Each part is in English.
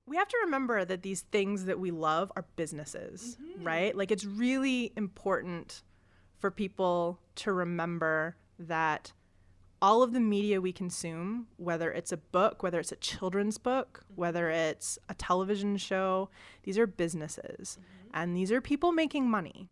we have to remember that these things that we love are businesses, right? Like, it's really important for people to remember that all of the media we consume, whether it's a book, whether it's a children's book, whether it's a television show, these are businesses. And these are people making money.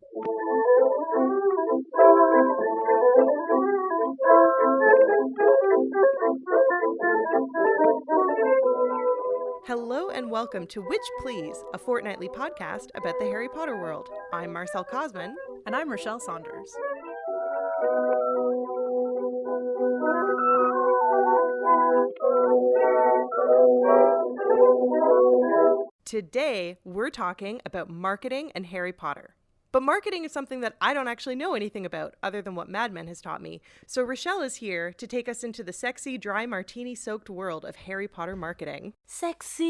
Hello and welcome to Witch Please, a fortnightly podcast about the Harry Potter world. I'm Marcel Cosman. And I'm Rochelle Saunders. Today, we're talking about marketing and Harry Potter. But marketing is something that I don't actually know anything about, other than what Mad Men has taught me. So Rochelle is here to take us into the sexy, dry martini-soaked world of Harry Potter marketing. Sexy!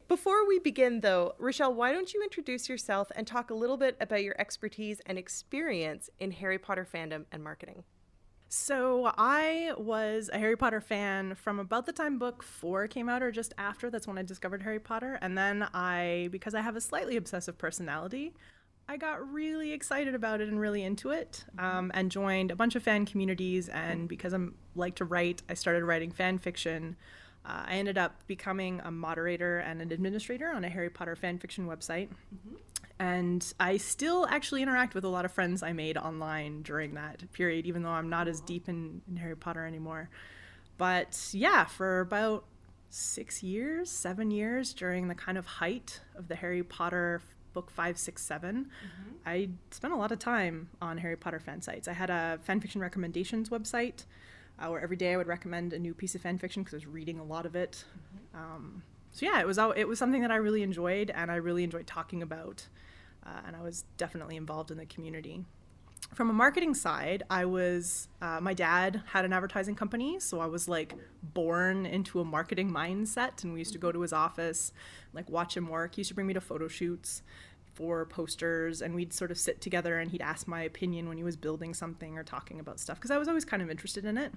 Before we begin, though, Rochelle, why don't you introduce yourself and talk a little bit about your expertise and experience in Harry Potter fandom and marketing? So I was a Harry Potter fan from about the time book 4 came out, or just after. That's when I discovered Harry Potter. And then because I have a slightly obsessive personality, I got really excited about it and really into it, and joined a bunch of fan communities. And because I like to write, I started writing fan fiction. I ended up becoming a moderator and an administrator on a Harry Potter fan fiction website. And I still actually interact with a lot of friends I made online during that period, even though I'm not as deep in Harry Potter anymore. But yeah, for about 7 years, during the kind of height of the Harry Potter book 5, 6, 7, I spent a lot of time on Harry Potter fan sites. I had a fan fiction recommendations website where every day I would recommend a new piece of fan fiction because I was reading a lot of it. So yeah, it was something that I really enjoyed, and I really enjoyed talking about. And I was definitely involved in the community. From a marketing side, my dad had an advertising company, so I was like born into a marketing mindset, and we used to go to his office, like watch him work. He used to bring me to photo shoots for posters, and we'd sort of sit together and he'd ask my opinion when he was building something or talking about stuff, because I was always kind of interested in it.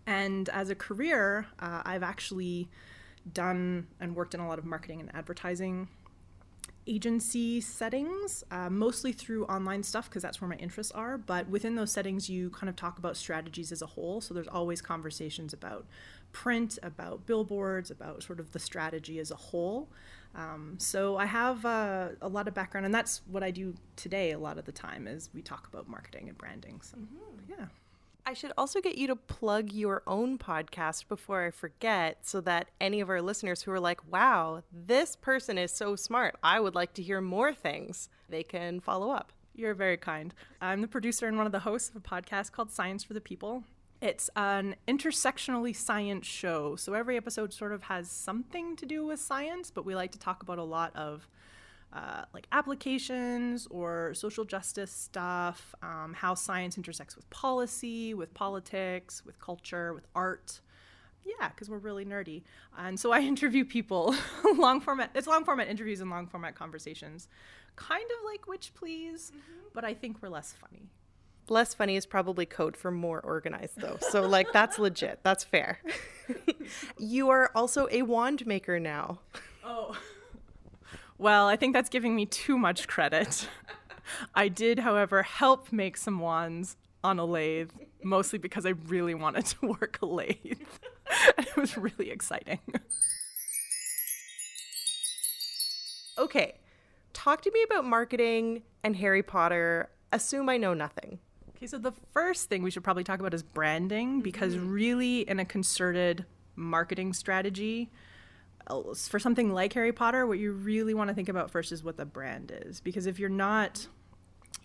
And as a career, I've actually done and worked in a lot of marketing and advertising agency settings, mostly through online stuff because that's where my interests are. But within those settings, you kind of talk about strategies as a whole. So there's always conversations about print, about billboards, about sort of the strategy as a whole. So I have a lot of background, and that's what I do today a lot of the time is we talk about marketing and branding. So yeah. I should also get you to plug your own podcast before I forget, so that any of our listeners who are like, wow, this person is so smart, I would like to hear more things, they can follow up. You're very kind. I'm the producer and one of the hosts of a podcast called Science for the People. It's an intersectionally science show. So every episode sort of has something to do with science, but we like to talk about a lot of like applications or social justice stuff, how science intersects with policy, with politics, with culture, with art. Yeah, because we're really nerdy. And so I interview people, it's long format interviews and long format conversations, kind of like Witch Please, but I think we're less funny. Less funny is probably code for more organized, though. So, like, that's legit. That's fair. You are also a wand maker now. Oh. Well, I think that's giving me too much credit. I did, however, help make some wands on a lathe, mostly because I really wanted to work a lathe. And it was really exciting. Okay, talk to me about marketing and Harry Potter. Assume I know nothing. Okay, so the first thing we should probably talk about is branding, because really in a concerted marketing strategy, for something like Harry Potter, what you really want to think about first is what the brand is. Because if you're not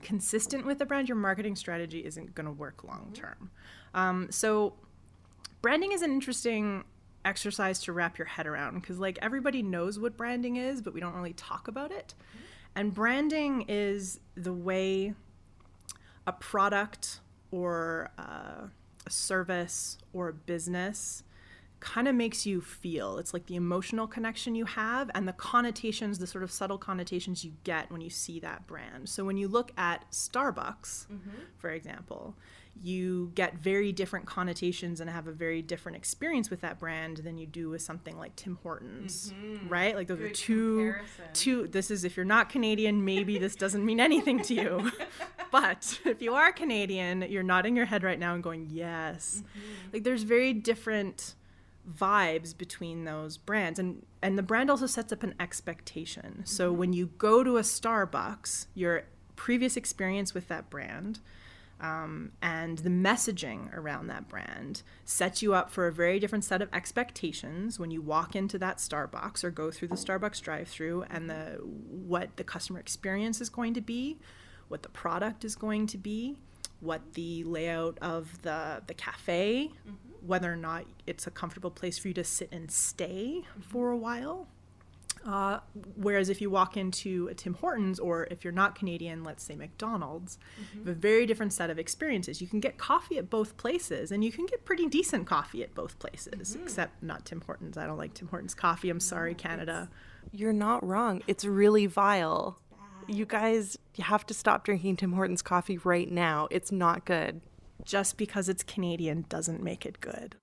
consistent with the brand, your marketing strategy isn't going to work long term. So branding is an interesting exercise to wrap your head around, because like everybody knows what branding is, but we don't really talk about it. And branding is the way a product or a service or a business kind of makes you feel. It's like the emotional connection you have and the connotations, the sort of subtle connotations you get when you see that brand. So when you look at Starbucks, for example, you get very different connotations and have a very different experience with that brand than you do with something like Tim Hortons, right? Like those are two, this is, if you're not Canadian, maybe this doesn't mean anything to you. But if you are Canadian, you're nodding your head right now and going, yes. Like there's very different vibes between those brands, and the brand also sets up an expectation. So when you go to a Starbucks, your previous experience with that brand and the messaging around that brand sets you up for a very different set of expectations when you walk into that Starbucks or go through the Starbucks drive-thru, and what the customer experience is going to be, what the product is going to be, what the layout of the cafe, whether or not it's a comfortable place for you to sit and stay for a while. Whereas if you walk into a Tim Hortons, or if you're not Canadian, let's say McDonald's, you have a very different set of experiences. You can get coffee at both places, and you can get pretty decent coffee at both places, except not Tim Hortons. I don't like Tim Hortons coffee. I'm sorry, Canada. You're not wrong. It's really vile. You guys, you have to stop drinking Tim Hortons coffee right now. It's not good. Just because it's Canadian doesn't make it good.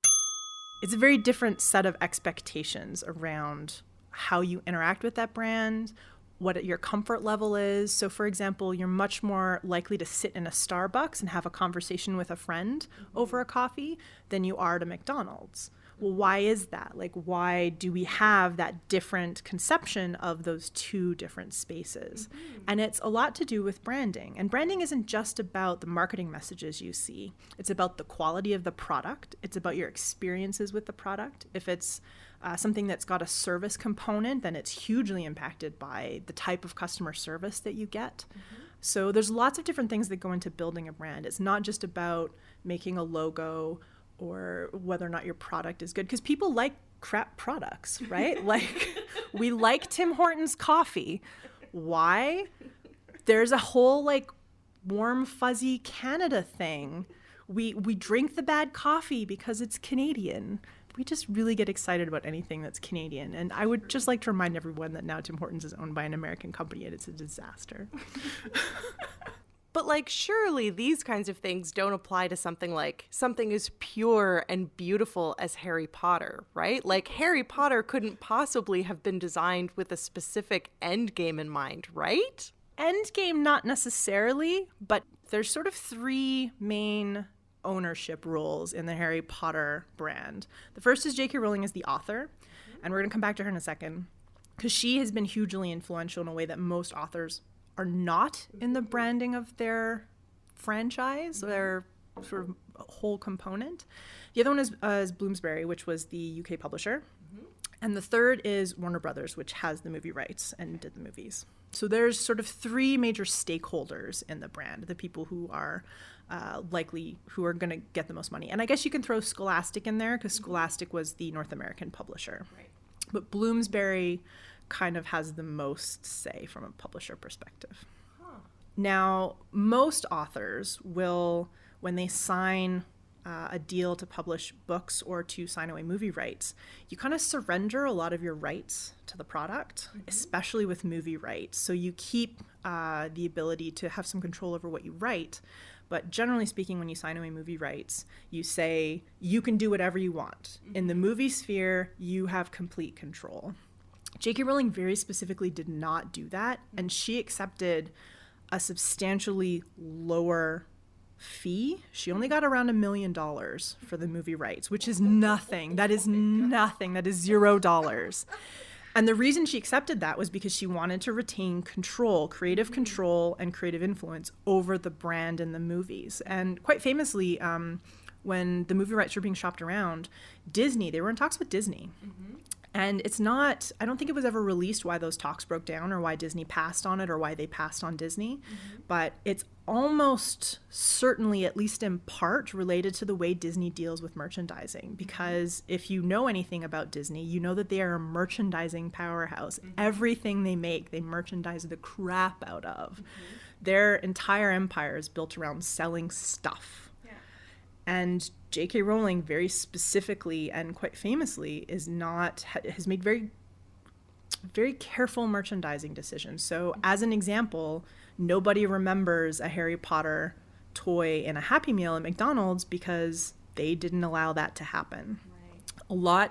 It's a very different set of expectations around how you interact with that brand, what your comfort level is. So for example, you're much more likely to sit in a Starbucks and have a conversation with a friend over a coffee than you are at a McDonald's. Well, why is that? Like, why do we have that different conception of those two different spaces? And it's a lot to do with branding. And branding isn't just about the marketing messages you see. It's about the quality of the product. It's about your experiences with the product. If it's something that's got a service component, then it's hugely impacted by the type of customer service that you get. So there's lots of different things that go into building a brand. It's not just about making a logo or whether or not your product is good, because people like crap products, right? Like, we like Tim Hortons coffee. Why? There's a whole like warm, fuzzy Canada thing. We drink the bad coffee because it's Canadian. We just really get excited about anything that's Canadian. And I would just like to remind everyone that now Tim Hortons is owned by an American company, and it's a disaster. But like, surely these kinds of things don't apply to something like something as pure and beautiful as Harry Potter, right? Like, Harry Potter couldn't possibly have been designed with a specific end game in mind, right? End game, not necessarily, but there's sort of three main ownership roles in the Harry Potter brand. The first is J.K. Rowling as the author, and we're going to come back to her in a second, because she has been hugely influential in a way that most authors are not in the branding of their franchise, their sort of whole component. The other one is Bloomsbury, which was the UK publisher. And the third is Warner Brothers, which has the movie rights and did the movies. So there's sort of three major stakeholders in the brand, the people who are who are going to get the most money. And I guess you can throw Scholastic in there, because Scholastic was the North American publisher. Right. But Bloomsbury kind of has the most say from a publisher perspective. Now, most authors will, when they sign a deal to publish books or to sign away movie rights, you kind of surrender a lot of your rights to the product, especially with movie rights. So you keep the ability to have some control over what you write. But generally speaking, when you sign away movie rights, you say you can do whatever you want. In the movie sphere, you have complete control. J.K. Rowling very specifically did not do that, and she accepted a substantially lower fee. She only got around $1 million for the movie rights, which is nothing. That is nothing. That is $0. And the reason she accepted that was because she wanted to retain control, creative control and creative influence over the brand and the movies. And quite famously, when the movie rights were being shopped around, they were in talks with Disney. And it's not, I don't think it was ever released why those talks broke down or why Disney passed on it or why they passed on Disney. But it's almost certainly, at least in part, related to the way Disney deals with merchandising. Because if you know anything about Disney, you know that they are a merchandising powerhouse. Everything they make, they merchandise the crap out of. Their entire empire is built around selling stuff. And J.K. Rowling very specifically and quite famously has made very, very careful merchandising decisions. So as an example, nobody remembers a Harry Potter toy in a Happy Meal at McDonald's because they didn't allow that to happen. Right.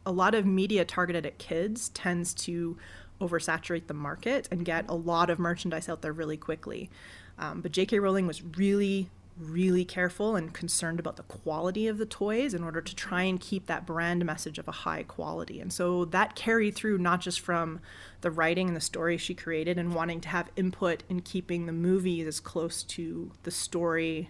A lot of media targeted at kids tends to oversaturate the market and get a lot of merchandise out there really quickly. But J.K. Rowling was really, really careful and concerned about the quality of the toys in order to try and keep that brand message of a high quality. And so that carried through not just from the writing and the story she created and wanting to have input in keeping the movies as close to the story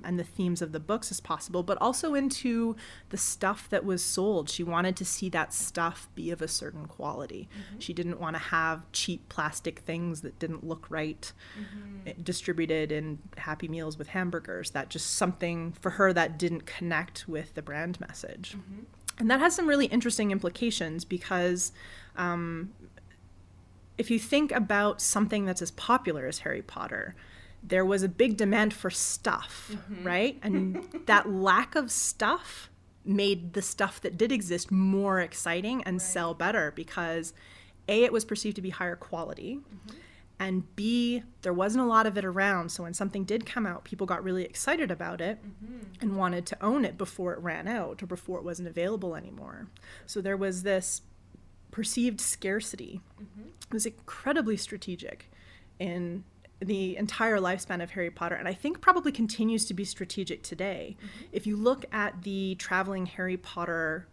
and the themes of the books as possible, but also into the stuff that was sold. She wanted to see that stuff be of a certain quality. She didn't want to have cheap plastic things that didn't look right distributed in Happy Meals with hamburgers. That just something for her that didn't connect with the brand message. And that has some really interesting implications because if you think about something that's as popular as Harry Potter, there was a big demand for stuff, right? And that lack of stuff made the stuff that did exist more exciting and sell better because A, it was perceived to be higher quality, and B, there wasn't a lot of it around. So when something did come out, people got really excited about it and wanted to own it before it ran out or before it wasn't available anymore. So there was this perceived scarcity. It was incredibly strategic in the entire lifespan of Harry Potter, and I think probably continues to be strategic today. If you look at the traveling Harry Potter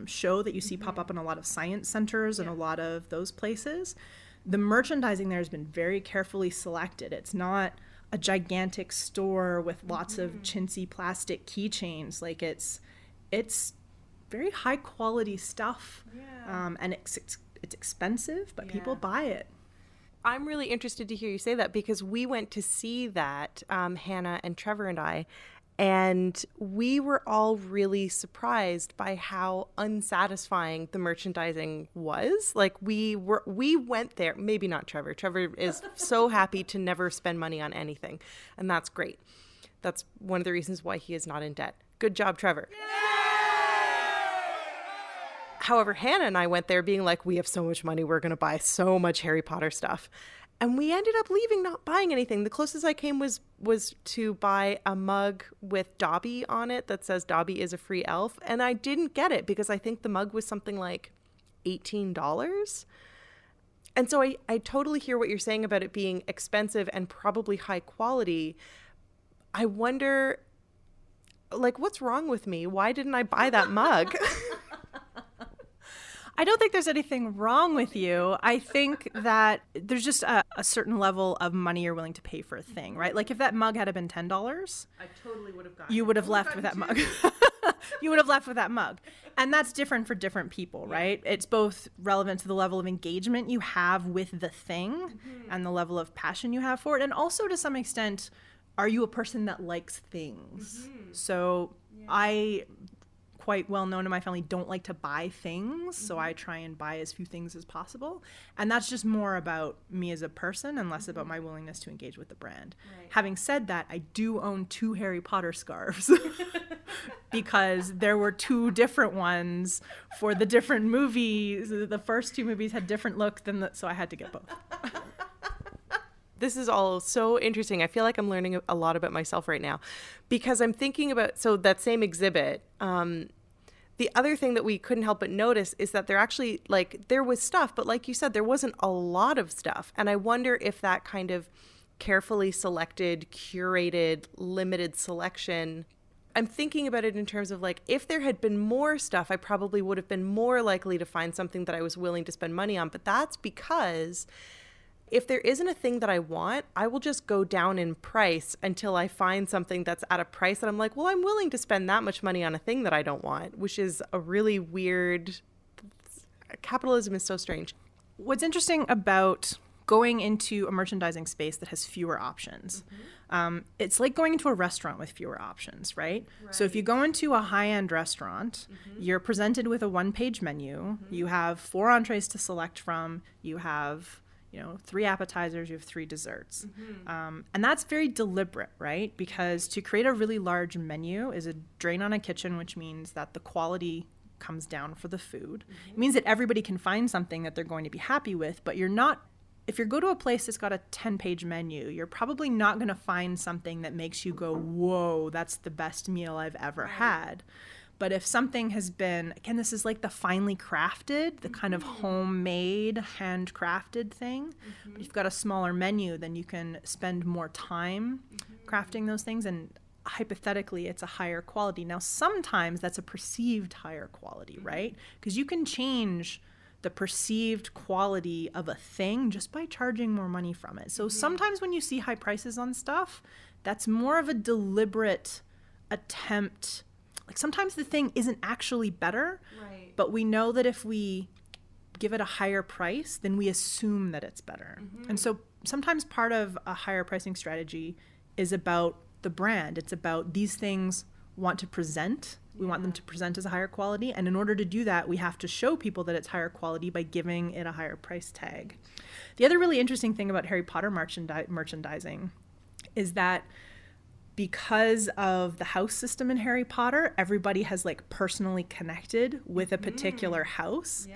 show that you see pop up in a lot of science centers and a lot of those places, the merchandising there has been very carefully selected. It's not a gigantic store with lots of chintzy plastic keychains. Like it's very high quality stuff, and it's expensive, but people buy it. I'm really interested to hear you say that because we went to see that, Hannah and Trevor and I, and we were all really surprised by how unsatisfying the merchandising was. Like we went there, maybe not Trevor. Trevor is so happy to never spend money on anything, and that's great. That's one of the reasons why he is not in debt. Good job, Trevor. However, Hannah and I went there being like, we have so much money, we're going to buy so much Harry Potter stuff. And we ended up leaving not buying anything. The closest I came was to buy a mug with Dobby on it that says Dobby is a free elf. And I didn't get it because I think the mug was something like $18. And so I totally hear what you're saying about it being expensive and probably high quality. I wonder, like, what's wrong with me? Why didn't I buy that mug? I don't think there's anything wrong with you. I think that there's just a certain level of money you're willing to pay for a thing, right? Like if that mug had been $10, I totally would have gotten you would have left with that mug. You would have left with that mug. And that's different for different people, right? It's both relevant to the level of engagement you have with the thing and the level of passion you have for it. And also to some extent, are you a person that likes things? So I quite well known in my family don't like to buy things, so I try and buy as few things as possible, and that's just more about me as a person and less about my willingness to engage with the brand. Having said that, I do own 2 Harry Potter scarves because there were 2 different ones for the different movies. The first 2 movies had different looks so I had to get both. This is all so interesting. I feel like I'm learning a lot about myself right now because I'm thinking about, so that same exhibit, the other thing that we couldn't help but notice is that there was stuff, but like you said, there wasn't a lot of stuff. And I wonder if that kind of carefully selected, curated, limited selection, I'm thinking about it in terms of like, if there had been more stuff, I probably would have been more likely to find something that I was willing to spend money on. But that's because if there isn't a thing that I want, I will just go down in price until I find something that's at a price that I'm like, well, I'm willing to spend that much money on a thing that I don't want, which is a really weird, capitalism is so strange. What's interesting about going into a merchandising space that has fewer options, it's like going into a restaurant with fewer options, right? So if you go into a high-end restaurant, you're presented with a one-page menu, you have 4 entrees to select from, you have 3 appetizers, you have 3 desserts. And that's very deliberate, right? Because to create a really large menu is a drain on a kitchen, which means that the quality comes down for the food. It means that everybody can find something that they're going to be happy with, but you're not if you go to a place that's got a 10-page menu, you're probably not going to find something that makes you go, whoa, that's the best meal I've ever had. But if something has been, again, this is like the finely crafted, the kind of homemade, handcrafted thing. But if you've got a smaller menu, then you can spend more time crafting those things, and hypothetically, it's a higher quality. Now, sometimes that's a perceived higher quality, right? Because you can change the perceived quality of a thing just by charging more money from it. So sometimes when you see high prices on stuff, that's more of a deliberate attempt. Like sometimes the thing isn't actually better, but we know that if we give it a higher price, then we assume that it's better. And so sometimes part of a higher pricing strategy is about the brand. It's about these things want to present. We want them to present as a higher quality. And in order to do that, we have to show people that it's higher quality by giving it a higher price tag. The other really interesting thing about Harry Potter merchandising is that because of the house system in Harry Potter, everybody has like personally connected with a particular house.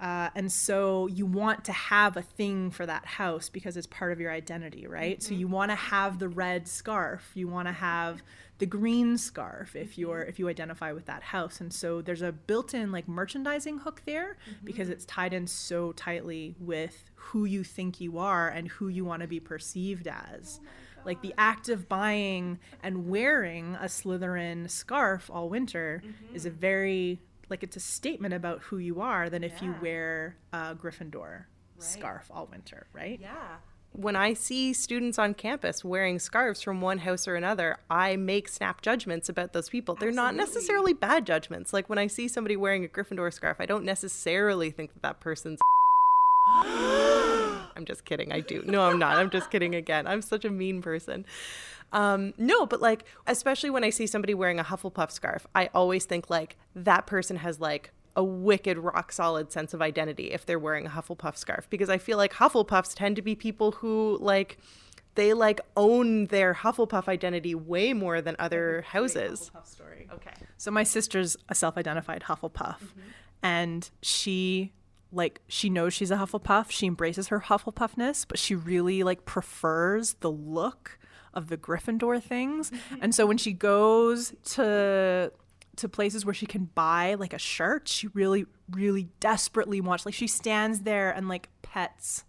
And so you want to have a thing for that house because it's part of your identity, right? So you want to have the red scarf. You want to have the green scarf if you identify with that house. And so there's a built-in like merchandising hook there because it's tied in so tightly with who you think you are and who you want to be perceived as. Like the act of buying and wearing a Slytherin scarf all winter is a very, like it's a statement about who you are than if you wear a Gryffindor scarf all winter, right? When I see students on campus wearing scarves from one house or another, I make snap judgments about those people. They're not necessarily bad judgments. Like when I see somebody wearing a Gryffindor scarf, I don't necessarily think that person's I'm just kidding. I do. No, I'm not. I'm just kidding again. I'm such a mean person. No, but like, especially when I see somebody wearing a Hufflepuff scarf, I always think like that person has like a wicked rock solid sense of identity if they're wearing a Hufflepuff scarf, because I feel like Hufflepuffs tend to be people who like, they like own their Hufflepuff identity way more than other houses. Hufflepuff story. Okay. So my sister's a self-identified Hufflepuff, and she knows she's a Hufflepuff. She embraces her Hufflepuffness, but she really like prefers the look of the Gryffindor things. And so when she goes to places where she can buy like a shirt, she really, really desperately wants, like she stands there and like pets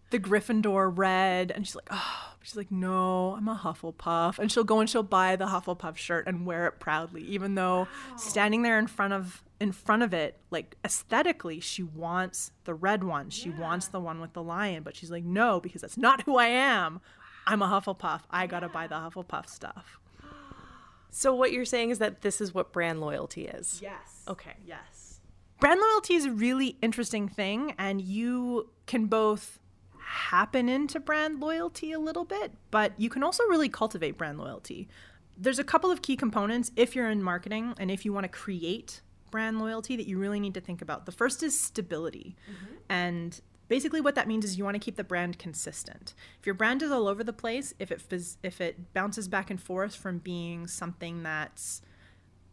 the Gryffindor red, and she's like, oh, she's like, no, I'm a Hufflepuff. And she'll go and she'll buy the Hufflepuff shirt and wear it proudly, even though standing there in front of it, like aesthetically, she wants the red one. She wants the one with the lion, but she's like, no, because that's not who I am. I'm a Hufflepuff. I gotta buy the Hufflepuff stuff. So what you're saying is that this is what brand loyalty is? Yes. Okay. Yes. Brand loyalty is a really interesting thing, and you can both happen into brand loyalty a little bit, but you can also really cultivate brand loyalty. There's a couple of key components if you're in marketing and if you want to create brand loyalty that you really need to think about. The first is stability. And basically what that means is you want to keep the brand consistent. If your brand is all over the place, if it bounces back and forth from being something that's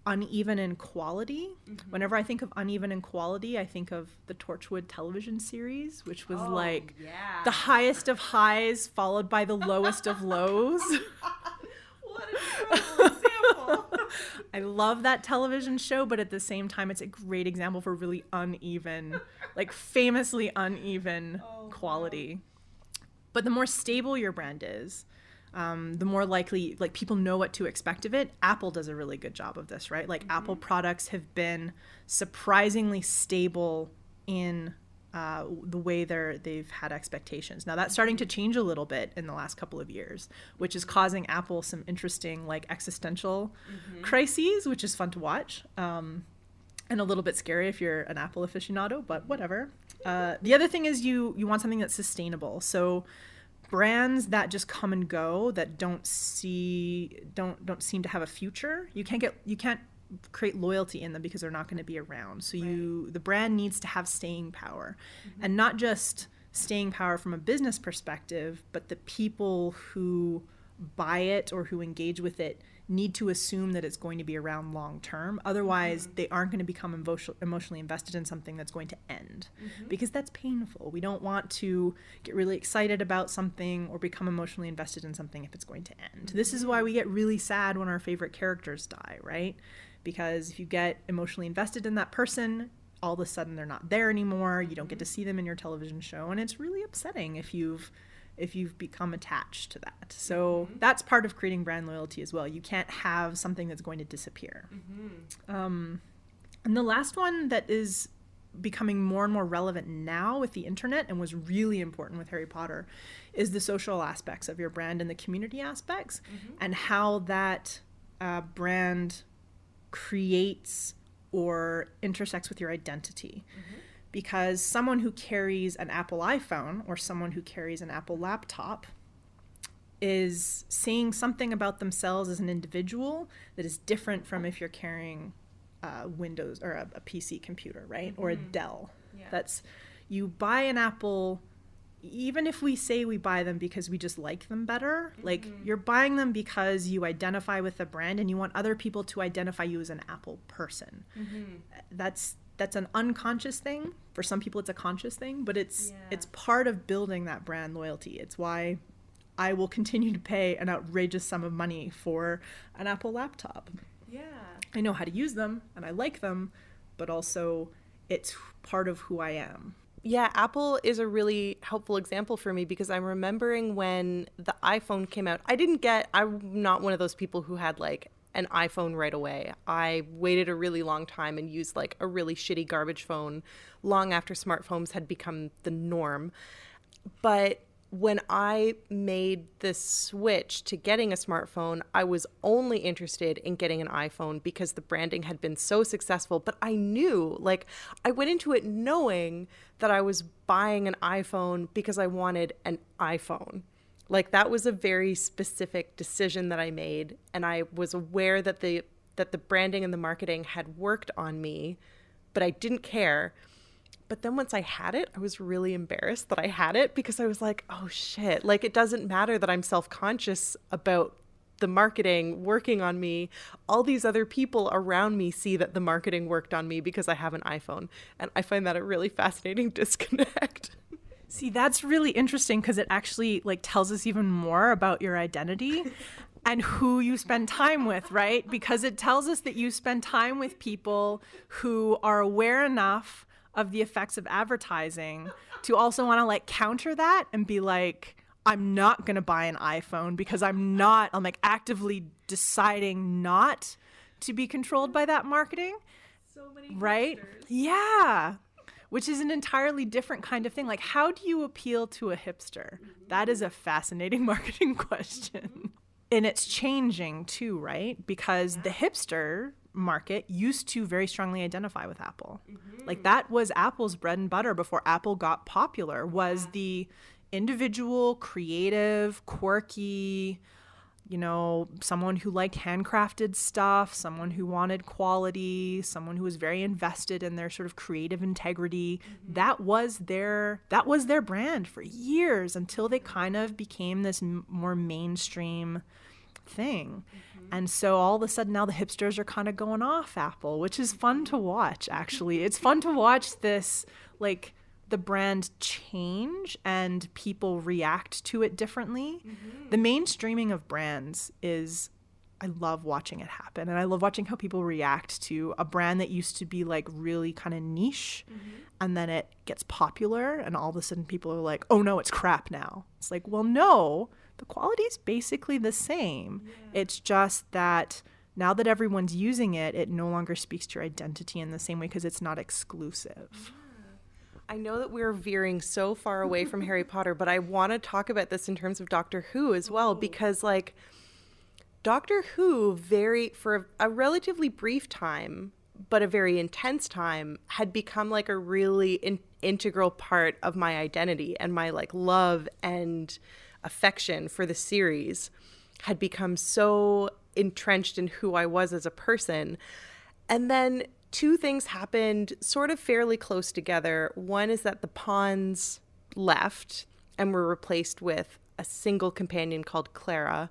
uneven in quality. Whenever I think of uneven in quality, I think of the Torchwood television series, which was the highest of highs followed by the lowest of lows. What an incredible example. I love that television show, but at the same time, it's a great example for really uneven, like famously uneven quality. But the more stable your brand is, the more likely, like, people know what to expect of it. Apple does a really good job of this, right? Like, Apple products have been surprisingly stable in the way they've had expectations. Now, that's starting to change a little bit in the last couple of years, which is causing Apple some interesting, like, existential crises, which is fun to watch, and a little bit scary if you're an Apple aficionado, but whatever. The other thing is you want something that's sustainable. So brands that just come and go, that don't seem to have a future, you can't create loyalty in them because they're not going to be around. So the brand needs to have staying power, and not just staying power from a business perspective, but the people who buy it or who engage with it need to assume that it's going to be around long term. Otherwise, they aren't going to become emotionally invested in something that's going to end, because that's painful. We don't want to get really excited about something or become emotionally invested in something if it's going to end. This is why we get really sad when our favorite characters die, right? Because if you get emotionally invested in that person, all of a sudden they're not there anymore. You don't get to see them in your television show, and it's really upsetting if you've become attached to that. So that's part of creating brand loyalty as well. You can't have something that's going to disappear. And the last one that is becoming more and more relevant now with the internet, and was really important with Harry Potter, is the social aspects of your brand and the community aspects, and how that brand creates or intersects with your identity. Because someone who carries an Apple iPhone or someone who carries an Apple laptop is saying something about themselves as an individual that is different from if you're carrying Windows or a PC computer, right? Or a Dell. That's, you buy an Apple, even if we say we buy them because we just like them better, like you're buying them because you identify with the brand and you want other people to identify you as an Apple person. That's an unconscious thing. For some people it's a conscious thing, but it's part of building that brand loyalty. It's why I will continue to pay an outrageous sum of money for an Apple laptop. I know how to use them and I like them, but also it's part of who I am. Yeah, Apple is a really helpful example for me, because I'm remembering when the iPhone came out. I'm not one of those people who had like an iPhone right away. I waited a really long time and used like a really shitty garbage phone long after smartphones had become the norm. But when I made the switch to getting a smartphone, I was only interested in getting an iPhone because the branding had been so successful. But I knew, like, I went into it knowing that I was buying an iPhone because I wanted an iPhone. Like, that was a very specific decision that I made. And I was aware that the branding and the marketing had worked on me, but I didn't care. But then once I had it, I was really embarrassed that I had it, because I was like, oh shit, like, it doesn't matter that I'm self-conscious about the marketing working on me. All these other people around me see that the marketing worked on me because I have an iPhone. And I find that a really fascinating disconnect. See, that's really interesting, because it actually like tells us even more about your identity and who you spend time with, right? Because it tells us that you spend time with people who are aware enough of the effects of advertising to also want to like counter that and be like, I'm not going to buy an iPhone because I'm like actively deciding not to be controlled by that marketing. So many right? hipsters. Yeah. Which is an entirely different kind of thing. Like, how do you appeal to a hipster? That is a fascinating marketing question. And it's changing too, right? Because the hipster market used to very strongly identify with Apple. Like, that was Apple's bread and butter before Apple got popular, was the individual, creative, quirky, someone who liked handcrafted stuff, someone who wanted quality, someone who was very invested in their sort of creative integrity. That was their brand for years, until they kind of became this more mainstream thing. And so all of a sudden now the hipsters are kind of going off Apple, which is fun to watch, actually. It's fun to watch this, like, the brand change and people react to it differently. The mainstreaming of brands is, I love watching it happen. And I love watching how people react to a brand that used to be like really kind of niche, and then it gets popular and all of a sudden people are like, oh no, it's crap now. It's like, well, no, the quality is basically the same. It's just that now that everyone's using it, it no longer speaks to your identity in the same way because it's not exclusive. I know that we're veering so far away from Harry Potter, but I want to talk about this in terms of Doctor Who as well, because like Doctor Who for a relatively brief time, but a very intense time, had become like a really integral part of my identity, and my like love and affection for the series had become so entrenched in who I was as a person. And then two things happened sort of fairly close together. One is that the pawns left and were replaced with a single companion called Clara.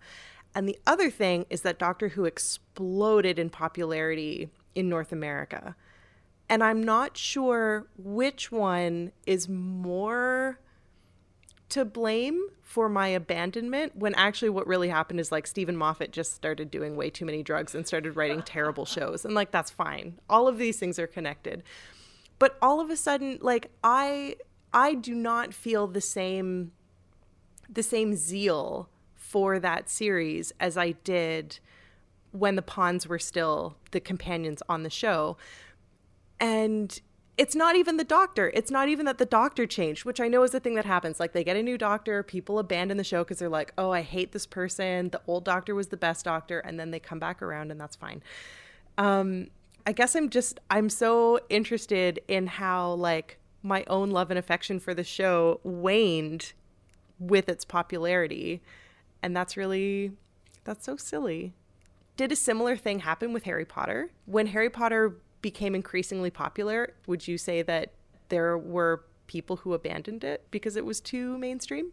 And the other thing is that Doctor Who exploded in popularity in North America. And I'm not sure which one is more to blame for my abandonment, when actually what really happened is like Stephen Moffat just started doing way too many drugs and started writing terrible shows. And like, that's fine. All of these things are connected. But all of a sudden, like, I do not feel the same zeal for that series as I did when the Pawns were still the companions on the show. And it's not even the Doctor. It's not even that the Doctor changed, which I know is the thing that happens. Like, they get a new Doctor, people abandon the show because they're like, oh, I hate this person. The old Doctor was the best Doctor. And then they come back around and that's fine. I guess I'm so interested in how, like, my own love and affection for the show waned with its popularity. And that's so silly. Did a similar thing happen with Harry Potter? When Harry Potter became increasingly popular, would you say that there were people who abandoned it because it was too mainstream?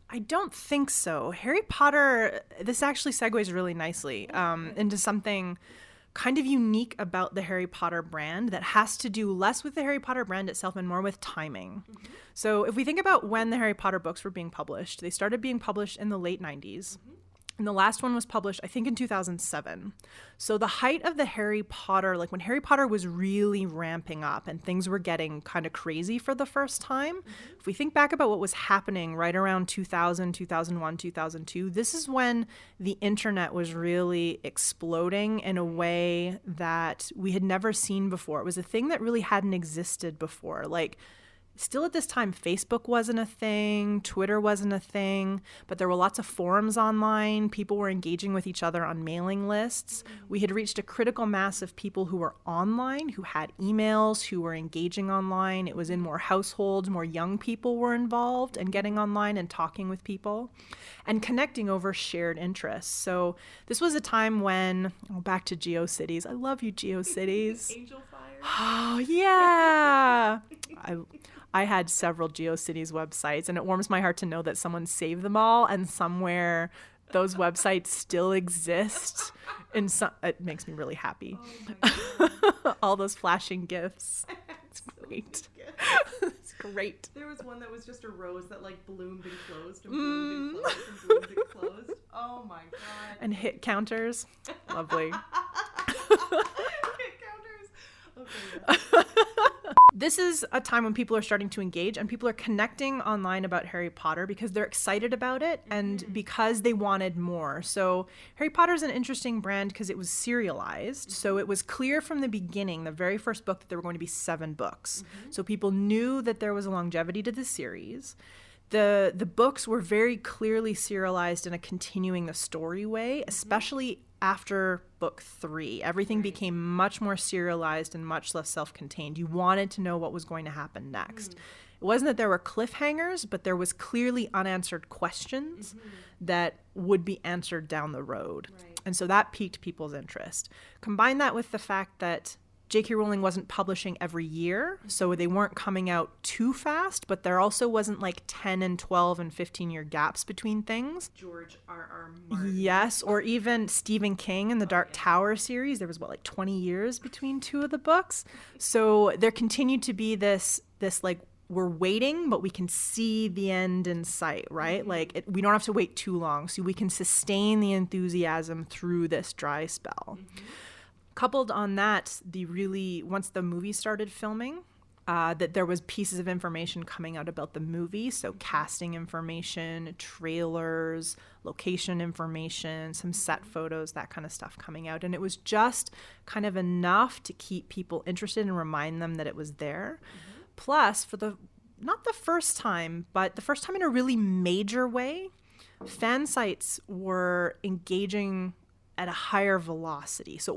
I don't think so. Harry Potter, this actually segues really nicely into something kind of unique about the Harry Potter brand that has to do less with the Harry Potter brand itself and more with timing. Mm-hmm. So if we think about when the Harry Potter books were being published, they started being published in the late 90s. Mm-hmm. And the last one was published, I think, in 2007. So the height of the Harry Potter, like when Harry Potter was really ramping up and things were getting kind of crazy for the first time, if we think back about what was happening right around 2000, 2001, 2002, this is when the internet was really exploding in a way that we had never seen before. It was a thing that really hadn't existed before. Like, still at this time, Facebook wasn't a thing, Twitter wasn't a thing, but there were lots of forums online. People were engaging with each other on mailing lists. We had reached a critical mass of people who were online, who had emails, who were engaging online. It was in more households, more young people were involved and getting online and talking with people and connecting over shared interests. So this was a time when, back to GeoCities. I love you, GeoCities. Angel Fire. Oh, yeah. I had several GeoCities websites, and it warms my heart to know that someone saved them all, and somewhere those websites still exist. It makes me really happy. Oh all those flashing GIFs. It's great. It's great. There was one that was just a rose that like bloomed and closed and bloomed and closed and bloomed and closed. Oh my god. And hit counters. Lovely. Hit counters. Okay. Yeah. This is a time when people are starting to engage and people are connecting online about Harry Potter because they're excited about it and because they wanted more. So Harry Potter is an interesting brand because it was serialized. So it was clear from the beginning, the very first book, that there were going to be 7 books. So people knew that there was a longevity to the series. The books were very clearly serialized in a continuing the story way, especially after book 3. Everything became much more serialized and much less self-contained. You wanted to know what was going to happen next. It wasn't that there were cliffhangers, but there was clearly unanswered questions that would be answered down the road. Right. And so that piqued people's interest. Combine that with the fact that J.K. Rowling wasn't publishing every year, so they weren't coming out too fast, but there also wasn't like 10 and 12 and 15-year gaps between things. George R.R. Martin. Yes, or even Stephen King in the Dark Tower series. There was, like 20 years between 2 of the books? So there continued to be this like, we're waiting, but we can see the end in sight, right? Like, we don't have to wait too long, so we can sustain the enthusiasm through this dry spell. Coupled on that, once the movie started filming, that there was pieces of information coming out about the movie. So casting information, trailers, location information, some set photos, that kind of stuff coming out. And it was just kind of enough to keep people interested and remind them that it was there. Plus, not the first time, but the first time in a really major way, fan sites were engaging at a higher velocity. So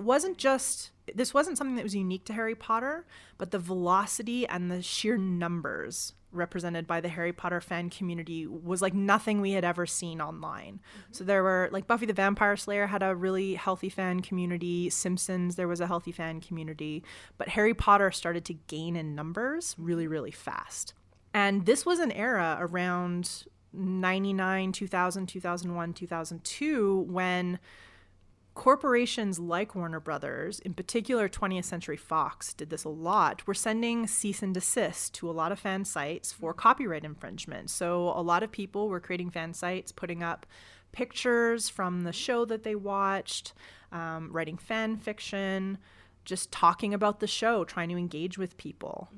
this wasn't something that was unique to Harry Potter, but the velocity and the sheer numbers represented by the Harry Potter fan community was like nothing we had ever seen online. So there were, like, Buffy the Vampire Slayer had a really healthy fan community, Simpsons, there was a healthy fan community, but Harry Potter started to gain in numbers really, really fast. And this was an era around 99, 2000, 2001, 2002, when corporations like Warner Brothers, in particular 20th Century Fox, did this a lot. Were sending cease and desist to a lot of fan sites for copyright infringement. So a lot of people were creating fan sites, putting up pictures from the show that they watched, writing fan fiction, just talking about the show, trying to engage with people.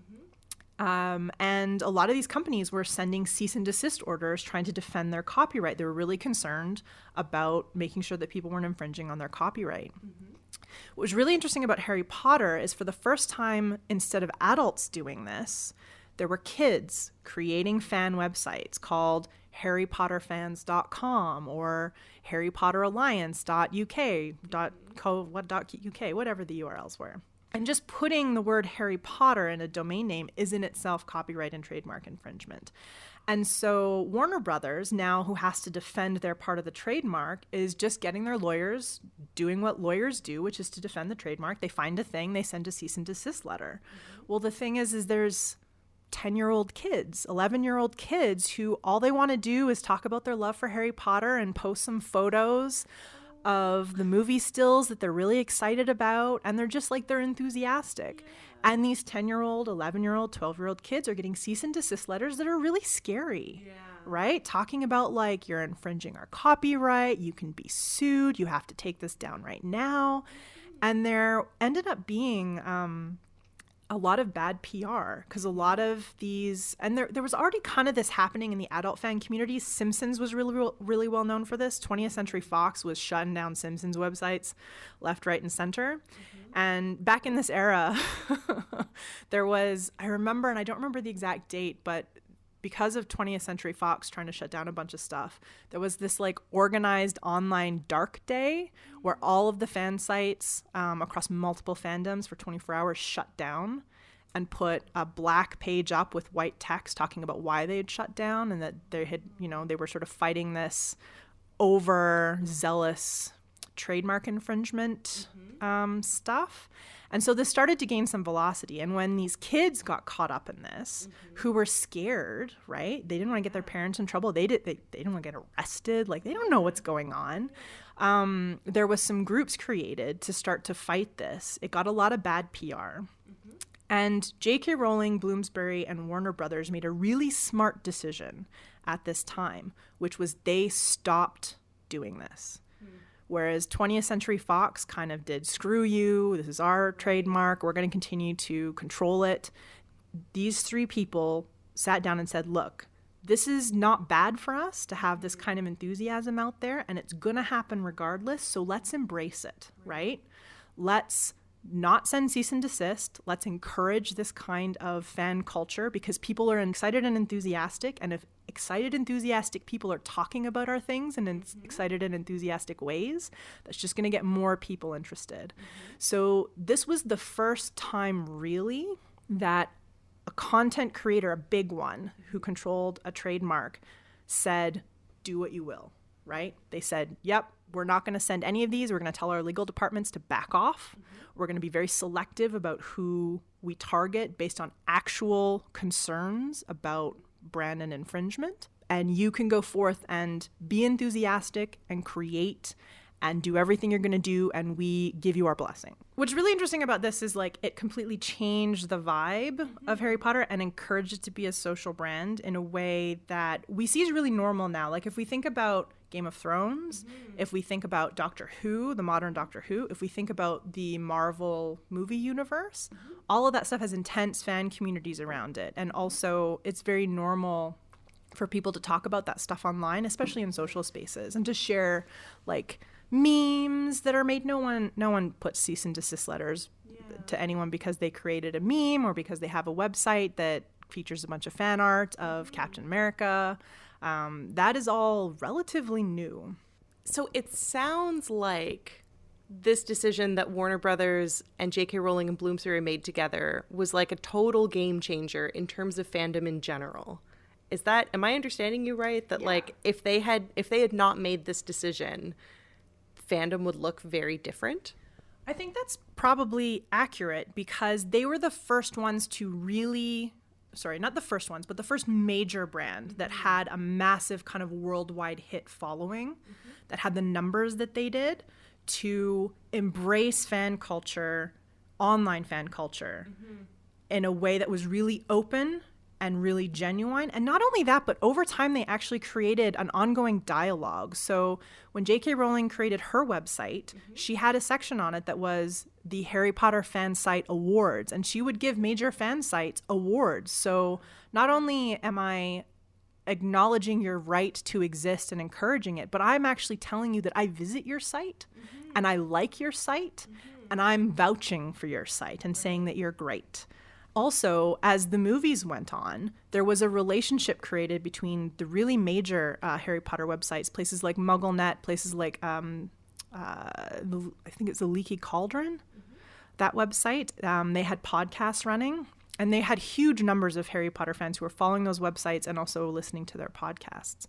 And a lot of these companies were sending cease and desist orders trying to defend their copyright. They were really concerned about making sure that people weren't infringing on their copyright. What was really interesting about Harry Potter is for the first time, instead of adults doing this, there were kids creating fan websites called harrypotterfans.com or harrypotteralliance.uk.co.uk, whatever the URLs were. And just putting the word Harry Potter in a domain name is in itself copyright and trademark infringement. And so Warner Brothers, now who has to defend their part of the trademark, is just getting their lawyers doing what lawyers do, which is to defend the trademark. They find a thing, they send a cease and desist letter. Well, the thing is there's 10-year-old kids, 11-year-old kids who all they want to do is talk about their love for Harry Potter and post some photos of the movie stills that they're really excited about, and they're just like, they're enthusiastic. And these 10-year-old, 11-year-old, 12-year-old kids are getting cease and desist letters that are really scary, right? Talking about like, you're infringing our copyright, you can be sued, you have to take this down right now. And there ended up being a lot of bad PR, because a lot of these, and there was already kind of this happening in the adult fan community. Simpsons was really well known for this. 20th Century Fox was shutting down Simpsons websites left, right, and center. And back in this era, there was, I remember, and I don't remember the exact date, but because of 20th Century Fox trying to shut down a bunch of stuff, there was this like organized online dark day where all of the fan sites across multiple fandoms for 24 hours shut down and put a black page up with white text talking about why they had shut down, and that they had, they were sort of fighting this overzealous trademark infringement stuff. And so this started to gain some velocity. And when these kids got caught up in this, who were scared, right? They didn't want to get their parents in trouble. They didn't want to get arrested. Like, they don't know what's going on. There was some groups created to start to fight this. It got a lot of bad PR. And J.K. Rowling, Bloomsbury, and Warner Brothers made a really smart decision at this time, which was they stopped doing this. Whereas 20th Century Fox kind of did, screw you, this is our trademark, we're going to continue to control it. These three people sat down and said, look, this is not bad for us to have this kind of enthusiasm out there, and it's going to happen regardless, so let's embrace it, right? Let's not send cease and desist. Let's encourage this kind of fan culture, because people are excited and enthusiastic, and if excited, enthusiastic people are talking about our things in excited and enthusiastic ways, that's just going to get more people interested. So this was the first time really that a content creator, a big one who controlled a trademark, said, do what you will, right? They said, yep, we're not going to send any of these. We're going to tell our legal departments to back off. We're going to be very selective about who we target based on actual concerns about brand and infringement. And you can go forth and be enthusiastic and create and do everything you're going to do, and we give you our blessing. What's really interesting about this is like it completely changed the vibe of Harry Potter and encouraged it to be a social brand in a way that we see is really normal now. Like if we think about Game of Thrones, if we think about Doctor Who, the modern Doctor Who, if we think about the Marvel movie universe, all of that stuff has intense fan communities around it. And also it's very normal for people to talk about that stuff online, especially in social spaces, and to share like memes that are made. No one puts cease and desist letters to anyone because they created a meme or because they have a website that features a bunch of fan art of Captain America. That is all relatively new. So it sounds like this decision that Warner Brothers and J.K. Rowling and Bloomsbury made together was like a total game changer in terms of fandom in general. Am I understanding you right? That like if they had not made this decision, fandom would look very different? I think that's probably accurate, because they were the first ones to really sorry, not the first ones, but the first major brand that had a massive kind of worldwide hit following, that had the numbers that they did, to embrace fan culture, online fan culture, in a way that was really open and really genuine. And not only that, but over time they actually created an ongoing dialogue. So when J.K. Rowling created her website, she had a section on it that was the Harry Potter Fan Site Awards, and she would give major fan sites awards. So not only am I acknowledging your right to exist and encouraging it, but I'm actually telling you that I visit your site and I like your site and I'm vouching for your site and saying that you're great. Also, as the movies went on, there was a relationship created between the really major Harry Potter websites, places like MuggleNet, places like I think it's the Leaky Cauldron, that website. They had podcasts running, and they had huge numbers of Harry Potter fans who were following those websites and also listening to their podcasts.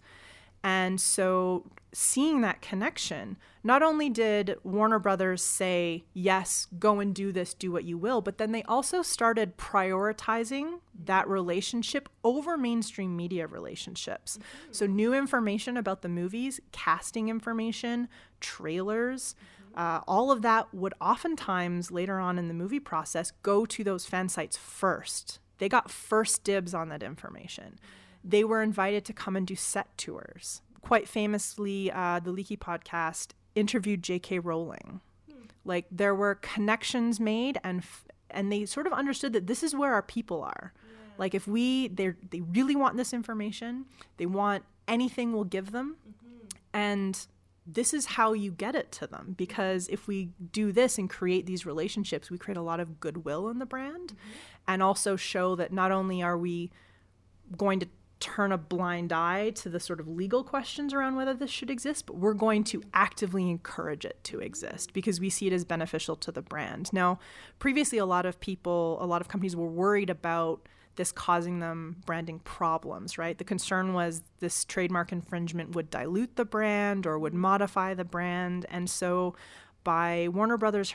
And so seeing that connection, not only did Warner Brothers say, yes, go and do this, do what you will, but then they also started prioritizing that relationship over mainstream media relationships. So new information about the movies, casting information, trailers, all of that would oftentimes later on in the movie process go to those fan sites first. They got first dibs on that information. They were invited to come and do set tours. Quite famously, the Leaky podcast interviewed J.K. Rowling. Like, there were connections made, and they sort of understood that this is where our people are. Yeah. Like, if they really want this information, they want anything we'll give them, and this is how you get it to them. Because if we do this and create these relationships, we create a lot of goodwill in the brand, and also show that not only are we going to turn a blind eye to the sort of legal questions around whether this should exist, but we're going to actively encourage it to exist because we see it as beneficial to the brand. Now, previously, a lot of companies were worried about this causing them branding problems, right? The concern was this trademark infringement would dilute the brand or would modify the brand. And so by Warner Brothers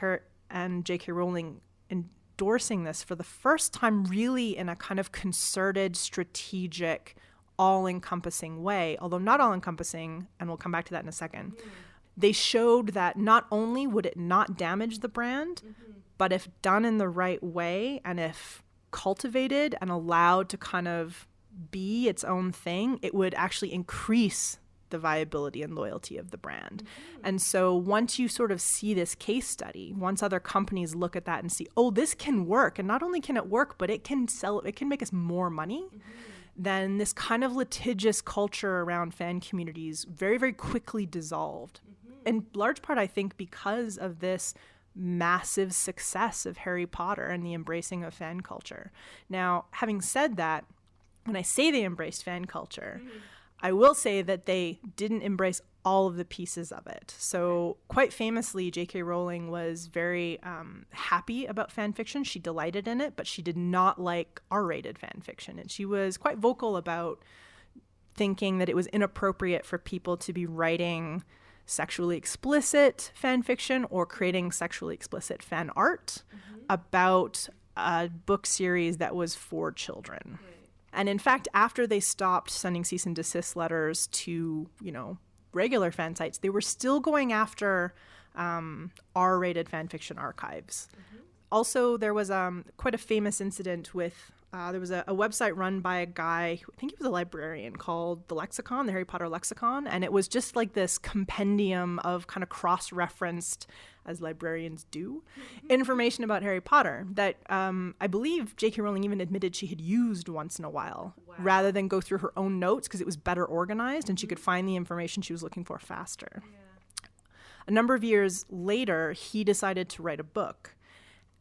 and J.K. Rowling endorsing this for the first time really in a kind of concerted, strategic, all-encompassing way, although not all-encompassing, and we'll come back to that in a second, they showed that not only would it not damage the brand, but if done in the right way and if cultivated and allowed to kind of be its own thing, it would actually increase the viability and loyalty of the brand. And so once you sort of see this case study, once other companies look at that and see, oh, this can work, and not only can it work, but it can make us more money, then this kind of litigious culture around fan communities very, very quickly dissolved. In large part, I think, because of this massive success of Harry Potter and the embracing of fan culture. Now, having said that, when I say they embraced fan culture, I will say that they didn't embrace all of the pieces of it. So quite famously, J.K. Rowling was very happy about fan fiction. She delighted in it, but she did not like R-rated fan fiction. And she was quite vocal about thinking that it was inappropriate for people to be writing sexually explicit fan fiction or creating sexually explicit fan art about a book series that was for children. And in fact, after they stopped sending cease and desist letters to, regular fan sites, they were still going after R-rated fan fiction archives. Also, there was quite a famous incident with, there was a website run by a guy, I think he was a librarian, called the Lexicon, the Harry Potter Lexicon. And it was just like this compendium of kind of cross-referenced, as librarians do, information about Harry Potter that I believe J.K. Rowling even admitted she had used once in a while, rather than go through her own notes, because it was better organized and she could find the information she was looking for faster. A number of years later, he decided to write a book.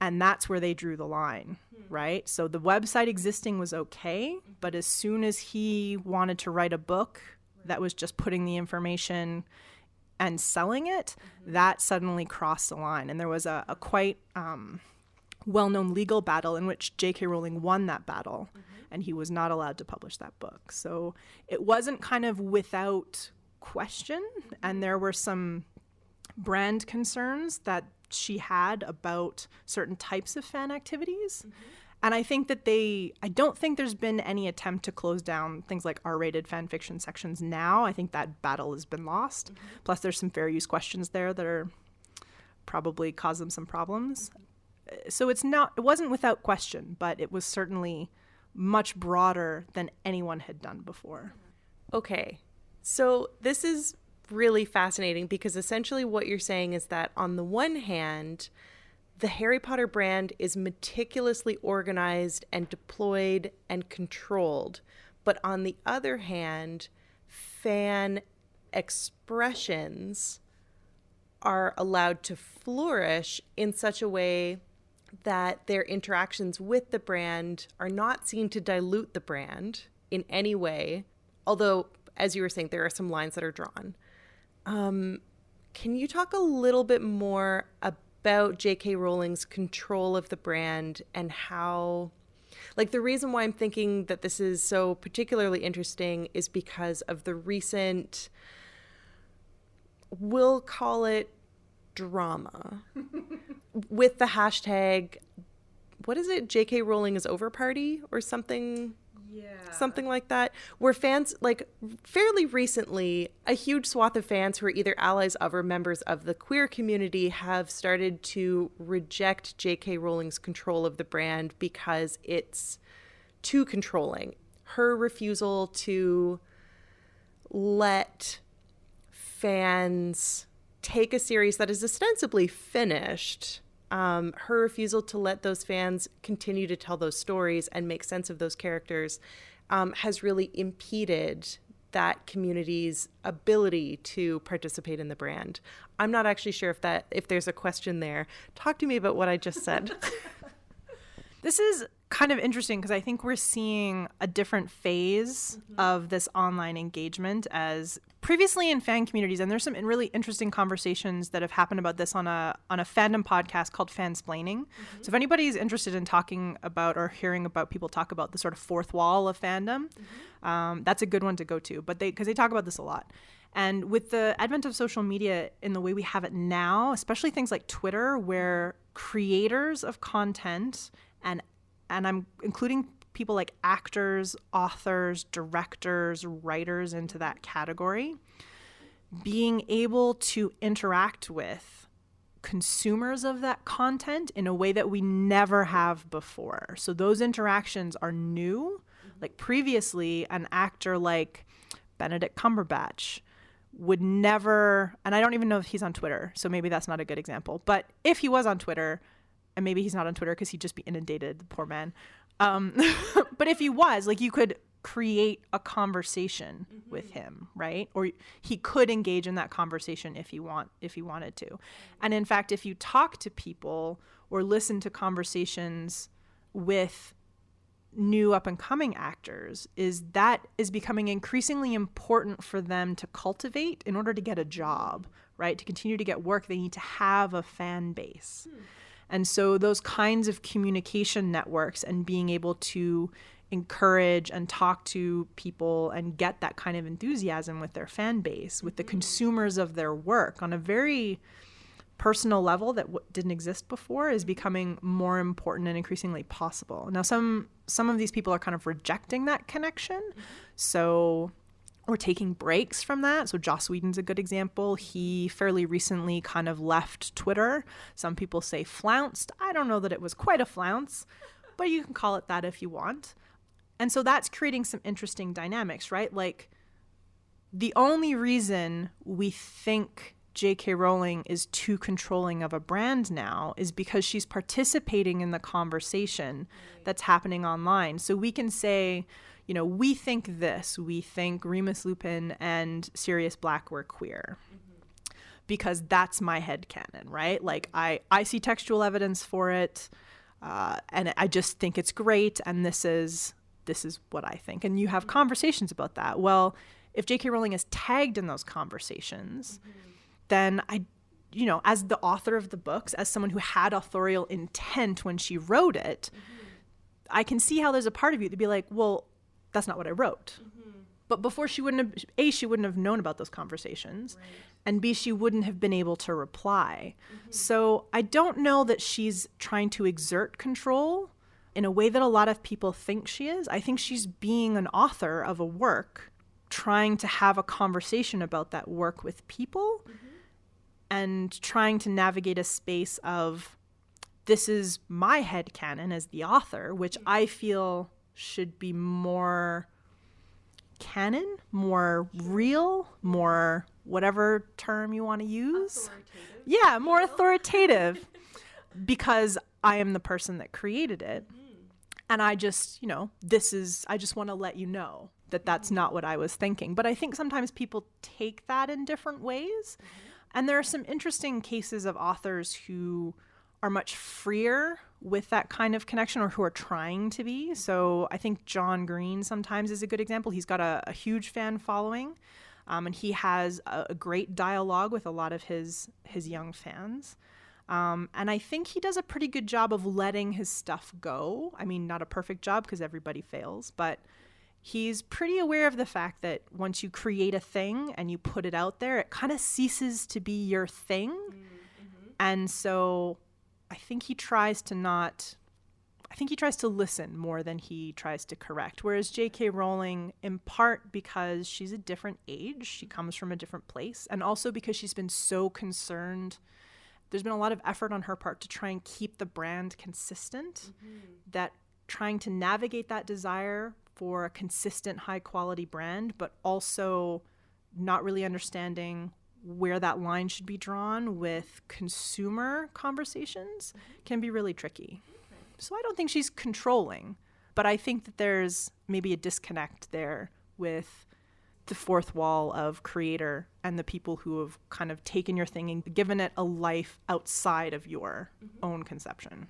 And that's where they drew the line, right? So the website existing was okay, but as soon as he wanted to write a book that was just putting the information and selling it, that suddenly crossed the line. And there was a quite well-known legal battle in which J.K. Rowling won that battle, and he was not allowed to publish that book. So it wasn't kind of without question, and there were some brand concerns that she had about certain types of fan activities. And I think that I don't think there's been any attempt to close down things like R-rated fan fiction sections now. I think that battle has been lost. Mm-hmm. Plus, there's some fair use questions there that are probably cause them some problems. Mm-hmm. So it wasn't without question, but it was certainly much broader than anyone had done before. Okay, so this is really fascinating because essentially what you're saying is that on the one hand, the Harry Potter brand is meticulously organized and deployed and controlled. But on the other hand, fan expressions are allowed to flourish in such a way that their interactions with the brand are not seen to dilute the brand in any way. Although, as you were saying, there are some lines that are drawn. Can you talk a little bit more about J.K. Rowling's control of the brand and how, like, the reason why I'm thinking that this is so particularly interesting is because of the recent, we'll call it drama, with the hashtag, what is it? J.K. Rowling is over party or something? Yeah. Something like that, where fans, like, fairly recently, a huge swath of fans who are either allies of or members of the queer community have started to reject J.K. Rowling's control of the brand because it's too controlling. Her refusal to let fans take a series that is ostensibly finished, her refusal to let those fans continue to tell those stories and make sense of those characters has really impeded that community's ability to participate in the brand. I'm not actually sure if there's a question there. Talk to me about what I just said. This is kind of interesting because I think we're seeing a different phase of this online engagement as previously in fan communities, and there's some really interesting conversations that have happened about this on a fandom podcast called Fansplaining. So if anybody's interested in talking about or hearing about people talk about the sort of fourth wall of fandom, that's a good one to go to. But because they talk about this a lot. And with the advent of social media in the way we have it now, especially things like Twitter, where creators of content and I'm including people like actors, authors, directors, writers into that category, being able to interact with consumers of that content in a way that we never have before. So those interactions are new. Like previously, an actor like Benedict Cumberbatch would never, and I don't even know if he's on Twitter, so maybe that's not a good example, but if he was on Twitter, and maybe he's not on Twitter because he'd just be inundated, the poor man. But if he was, like, you could create a conversation with him, right? Or he could engage in that conversation if he wanted to. And in fact, if you talk to people or listen to conversations with new up and coming actors, that is becoming increasingly important for them to cultivate in order to get a job, right? To continue to get work, they need to have a fan base. And so those kinds of communication networks and being able to encourage and talk to people and get that kind of enthusiasm with their fan base, with the consumers of their work on a very personal level that didn't exist before, is becoming more important and increasingly possible. Now, some of these people are kind of rejecting that connection. So we're taking breaks from that. So Joss Whedon's a good example. He fairly recently kind of left Twitter. Some people say flounced. I don't know that it was quite a flounce, but you can call it that if you want. And so that's creating some interesting dynamics, right? Like, the only reason we think J.K. Rowling is too controlling of a brand now is because she's participating in the conversation that's happening online. So we can say, you know, we think this. We think Remus Lupin and Sirius Black were queer because that's my headcanon, right? Like, I see textual evidence for it, and I just think it's great, and this is what I think. And you have conversations about that. Well, if J.K. Rowling is tagged in those conversations, then as the author of the books, as someone who had authorial intent when she wrote it, I can see how there's a part of you to be like, well, that's not what I wrote. But before, she wouldn't have known about those conversations, right. And B, she wouldn't have been able to reply. So I don't know that she's trying to exert control. in a way that a lot of people think she is. I think she's being an author of a work, trying to have a conversation about that work with people, and trying to navigate a space of, this is my headcanon as the author, which I feel should be more canon, more real, more whatever term you want to use. Yeah, more authoritative, because I am the person that created it. And I just, I just want to let you know that that's not what I was thinking. But I think sometimes people take that in different ways. And there are some interesting cases of authors who are much freer with that kind of connection, or who are trying to be. So I think John Green sometimes is a good example. He's got a huge fan following, and he has a great dialogue with a lot of his young fans. And I think he does a pretty good job of letting his stuff go. I mean, not a perfect job because everybody fails, but he's pretty aware of the fact that once you create a thing and you put it out there, it kind of ceases to be your thing. And so I think he tries to listen more than he tries to correct. Whereas J.K. Rowling, in part because she's a different age, she comes from a different place, and also because she's been so concerned. There's been a lot of effort on her part to try and keep the brand consistent, that trying to navigate that desire for a consistent, high-quality brand, but also not really understanding where that line should be drawn with consumer conversations can be really tricky. So I don't think she's controlling, but I think that there's maybe a disconnect there with the fourth wall of creator and the people who have kind of taken your thing and given it a life outside of your own conception.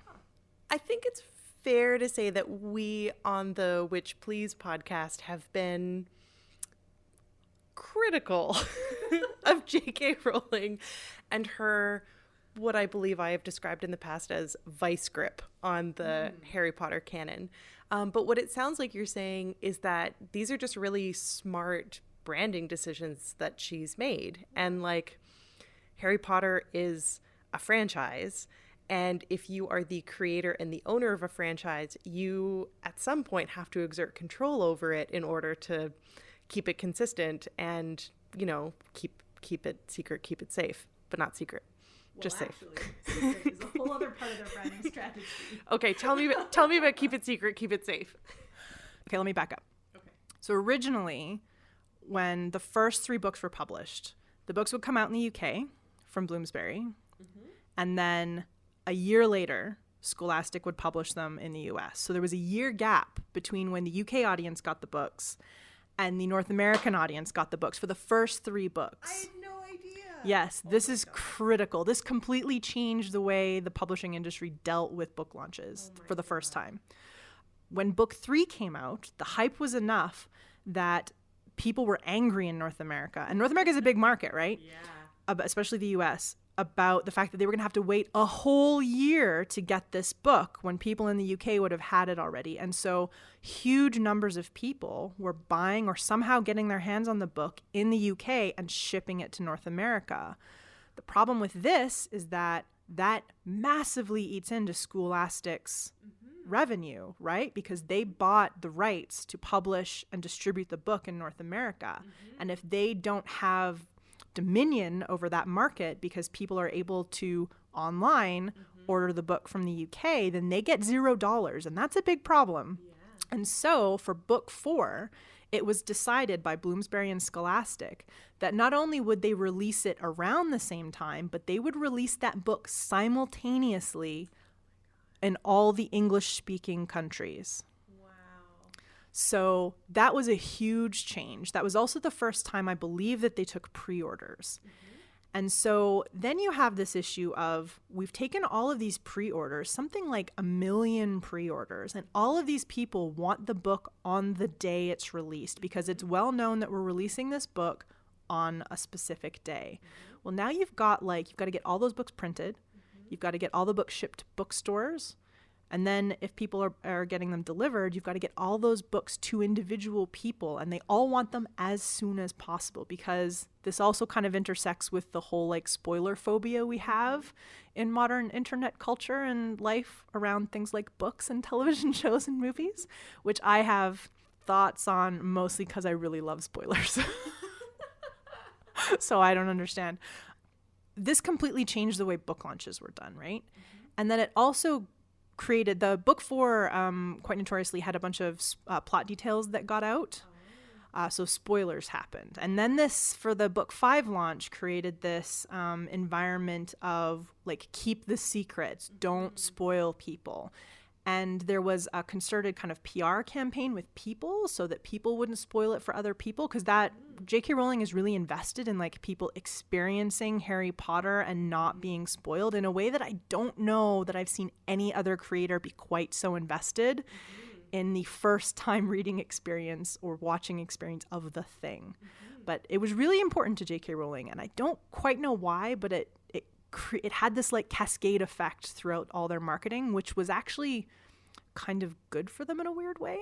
I think it's fair to say that we on the Witch Please podcast have been critical of J.K. Rowling and her, what I believe I have described in the past as vice grip on the Harry Potter canon. But what it sounds like you're saying is that these are just really smart branding decisions that she's made. And like, Harry Potter is a franchise. And if you are the creator and the owner of a franchise, you at some point have to exert control over it in order to keep it consistent and, keep it secret, keep it safe, but not secret. Well, just safe. Secret is a whole other part of their branding strategy. Okay, tell me about keep it secret, keep it safe. Okay, let me back up. Okay. So originally, when the first 3 books were published, the books would come out in the UK from Bloomsbury, and then a year later, Scholastic would publish them in the US. So there was a year gap between when the UK audience got the books and the North American audience got the books for the first 3 books. I had no idea. Yes, this is critical. This completely changed the way the publishing industry dealt with book launches for the first time. When book 3 came out, the hype was enough that people were angry in North America. And North America is a big market, right? Yeah. Especially the US, about the fact that they were going to have to wait a whole year to get this book when people in the UK would have had it already. And so huge numbers of people were buying or somehow getting their hands on the book in the UK and shipping it to North America. The problem with this is that massively eats into Scholastic's revenue, right? Because they bought the rights to publish and distribute the book in North America. And if they don't have dominion over that market because people are able to online order the book from the UK, then they get $0, and that's a big problem. And so for book 4, it was decided by Bloomsbury and Scholastic that not only would they release it around the same time, but they would release that book simultaneously in all the English-speaking countries. So that was a huge change. That was also the first time I believe that they took pre-orders. And so then you have this issue of, we've taken all of these pre-orders, something like 1 million pre-orders, and all of these people want the book on the day it's released because it's well known that we're releasing this book on a specific day. Well, now you've got to get all those books printed. You've got to get all the books shipped to bookstores. And then if people are getting them delivered, you've got to get all those books to individual people, and they all want them as soon as possible, because this also kind of intersects with the whole like spoiler phobia we have in modern internet culture and life around things like books and television shows and movies, which I have thoughts on mostly because I really love spoilers. So I don't understand. This completely changed the way book launches were done, right? And then it also created the book 4 quite notoriously had a bunch of plot details that got out. So spoilers happened. And then this, for the book 5 launch, created this environment of like, keep the secrets, don't spoil people. And there was a concerted kind of PR campaign with people so that people wouldn't spoil it for other people, because that J.K. Rowling is really invested in like people experiencing Harry Potter and not being spoiled in a way that I don't know that I've seen any other creator be quite so invested in the first time reading experience or watching experience of the thing. But it was really important to J.K. Rowling, and I don't quite know why, but it had this like cascade effect throughout all their marketing, which was actually kind of good for them in a weird way.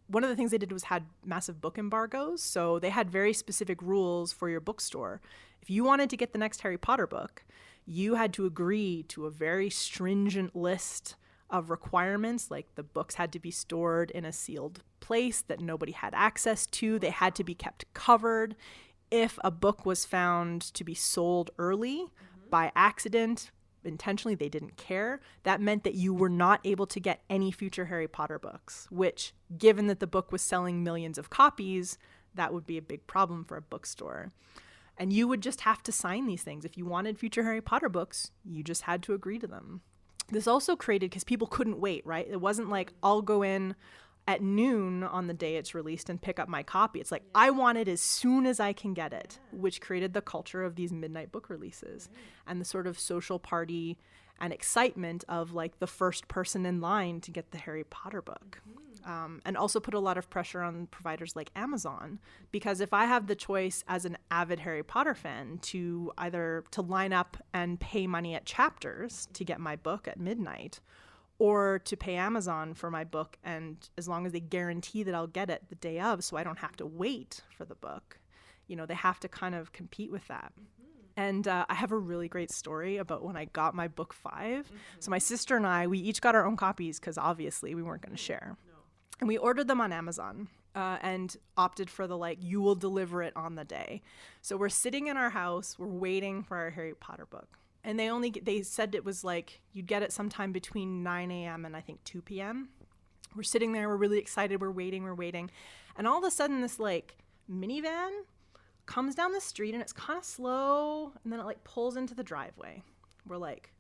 One of the things they did was had massive book embargoes. So they had very specific rules for your bookstore. If you wanted to get the next Harry Potter book, you had to agree to a very stringent list of requirements, like the books had to be stored in a sealed place that nobody had access to. They had to be kept covered. If a book was found to be sold early by accident, intentionally, they didn't care. That meant that you were not able to get any future Harry Potter books, which, given that the book was selling millions of copies, that would be a big problem for a bookstore. And you would just have to sign these things. If you wanted future Harry Potter books, you just had to agree to them. This also created, because people couldn't wait, right? It wasn't like, I'll go in at noon on the day it's released and pick up my copy. It's like, I want it as soon as I can get it, which created the culture of these midnight book releases and the sort of social party and excitement of like the first person in line to get the Harry Potter book. And also put a lot of pressure on providers like Amazon, because if I have the choice as an avid Harry Potter fan to either to line up and pay money at Chapters to get my book at midnight, or to pay Amazon for my book, and as long as they guarantee that I'll get it the day of so I don't have to wait for the book, you know, they have to kind of compete with that. And I have a really great story about when I got my book 5. So my sister and I, we each got our own copies because obviously we weren't going to share. And we ordered them on Amazon and opted for the like, you will deliver it on the day. So we're sitting in our house, we're waiting for our Harry Potter book. And they said it was like, you'd get it sometime between 9 a.m. and I think 2 p.m. We're sitting there, we're really excited, we're waiting. And all of a sudden this like minivan comes down the street, and it's kind of slow, and then it like pulls into the driveway. We're like,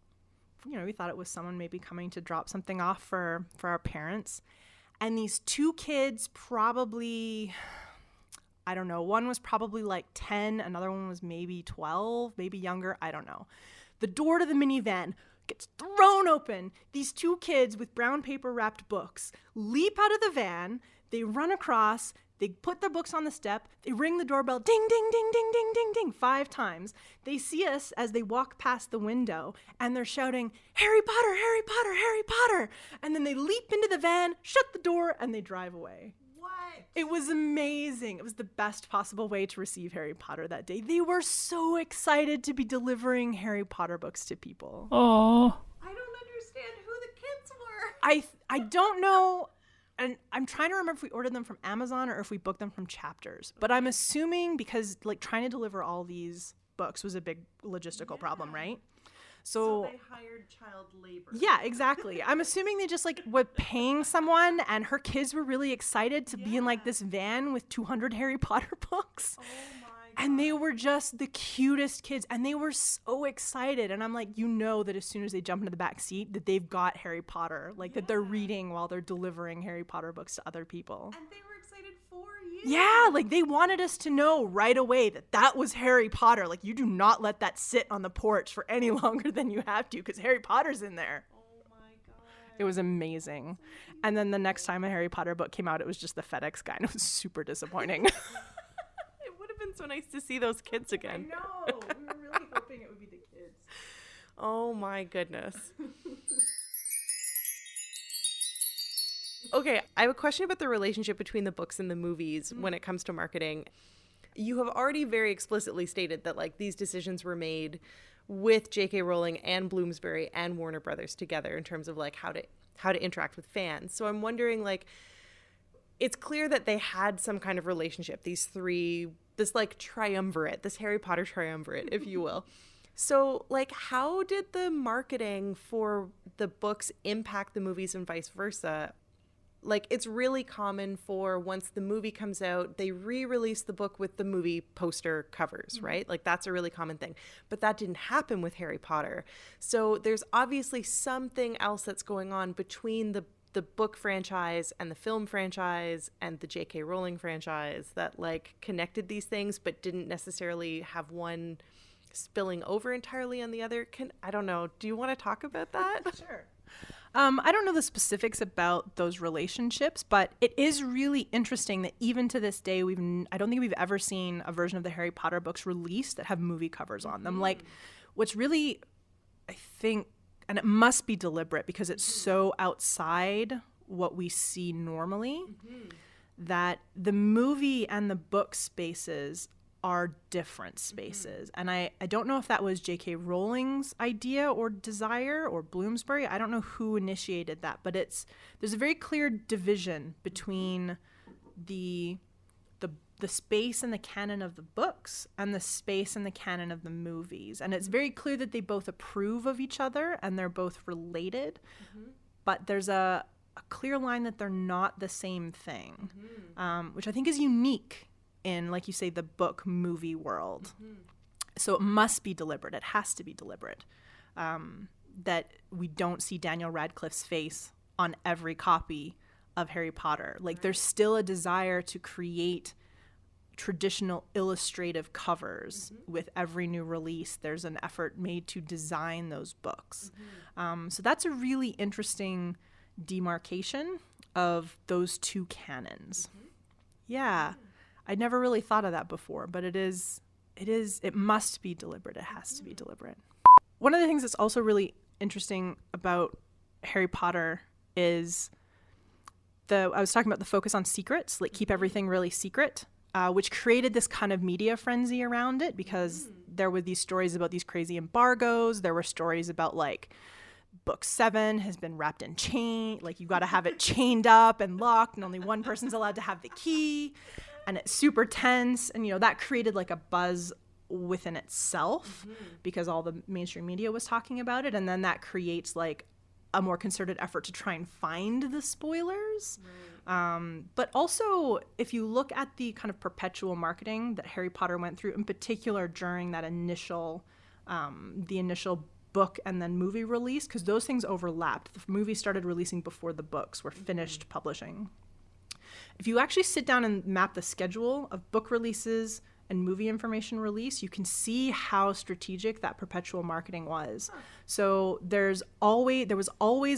you know, we thought it was someone maybe coming to drop something off for our parents. And these 2 kids, probably, I don't know, one was probably like 10, another one was maybe 12, maybe younger, I don't know. The door to the minivan gets thrown open. These 2 kids with brown paper wrapped books leap out of the van. They run across. They put their books on the step. They ring the doorbell. Ding, ding, ding, ding, ding, ding, ding, 5 times. They see us as they walk past the window, and they're shouting, Harry Potter, Harry Potter, Harry Potter. And then they leap into the van, shut the door, and they drive away. It was amazing. It was the best possible way to receive Harry Potter that day. They were so excited to be delivering Harry Potter books to people. Oh, I don't understand who the kids were. I don't know, and I'm trying to remember if we ordered them from Amazon or if we booked them from Chapters. But I'm assuming, because like trying to deliver all these books was a big logistical problem, right? So they hired child labor. Yeah, exactly. I'm assuming they just like were paying someone, and her kids were really excited to be in like this van with 200 Harry Potter books. Oh my God. And they were just the cutest kids, and they were so excited. And I'm like, you know that as soon as they jump into the back seat that they've got Harry Potter, like that they're reading while they're delivering Harry Potter books to other people. And they were excited for you. Yeah, like they wanted us to know right away that that was Harry Potter. Like, you do not let that sit on the porch for any longer than you have to, because Harry Potter's in there. Oh my God. It was amazing. And then the next time a Harry Potter book came out, it was just the FedEx guy, and it was super disappointing. It would have been so nice to see those kids again. I know. We were really hoping it would be the kids. Oh my goodness. Okay, I have a question about the relationship between the books and the movies when it comes to marketing. You have already very explicitly stated that like these decisions were made with J.K. Rowling and Bloomsbury and Warner Brothers together in terms of like how to interact with fans. So I'm wondering, like, it's clear that they had some kind of relationship, these three, this like triumvirate, this Harry Potter triumvirate, if you will. So, like, how did the marketing for the books impact the movies and vice versa? Like, it's really common for once the movie comes out, they re-release the book with the movie poster covers, right? Like, that's a really common thing. But that didn't happen with Harry Potter. So there's obviously something else that's going on between the book franchise and the film franchise and the J.K. Rowling franchise that, like, connected these things but didn't necessarily have one spilling over entirely on the other. I don't know. Do you want to talk about that? Sure. I don't know the specifics about those relationships, but it is really interesting that even to this day, I don't think we've ever seen a version of the Harry Potter books released that have movie covers on them. Like, what's really, I think, and it must be deliberate because it's so outside what we see normally, that the movie and the book spaces are different spaces. And I don't know if that was J.K. Rowling's idea or desire or Bloomsbury. I don't know who initiated that, but there's a very clear division between the space and the canon of the books and the space and the canon of the movies. And it's very clear that they both approve of each other and they're both related, but there's a clear line that they're not the same thing, which I think is unique in, like you say, the book movie world. So it must be deliberate. It has to be deliberate. That we don't see Daniel Radcliffe's face on every copy of Harry Potter. Like, there's still a desire to create traditional illustrative covers with every new release. There's an effort made to design those books. So that's a really interesting demarcation of those two canons. Yeah. I'd never really thought of that before, but it must be deliberate. It has to be deliberate. One of the things that's also really interesting about Harry Potter is I was talking about the focus on secrets, like keep everything really secret, which created this kind of media frenzy around it because there were these stories about these crazy embargoes. There were stories about, like, book 7 has been wrapped in chain, like you got to have it chained up and locked and only one person's allowed to have the key. And it's super tense. And, that created like a buzz within itself because all the mainstream media was talking about it. And then that creates like a more concerted effort to try and find the spoilers. But also, if you look at the kind of perpetual marketing that Harry Potter went through, in particular during that the initial book and then movie release, because those things overlapped. The movie started releasing before the books were finished publishing. If you actually sit down and map the schedule of book releases and movie information release, you can see how strategic that perpetual marketing was. So there was always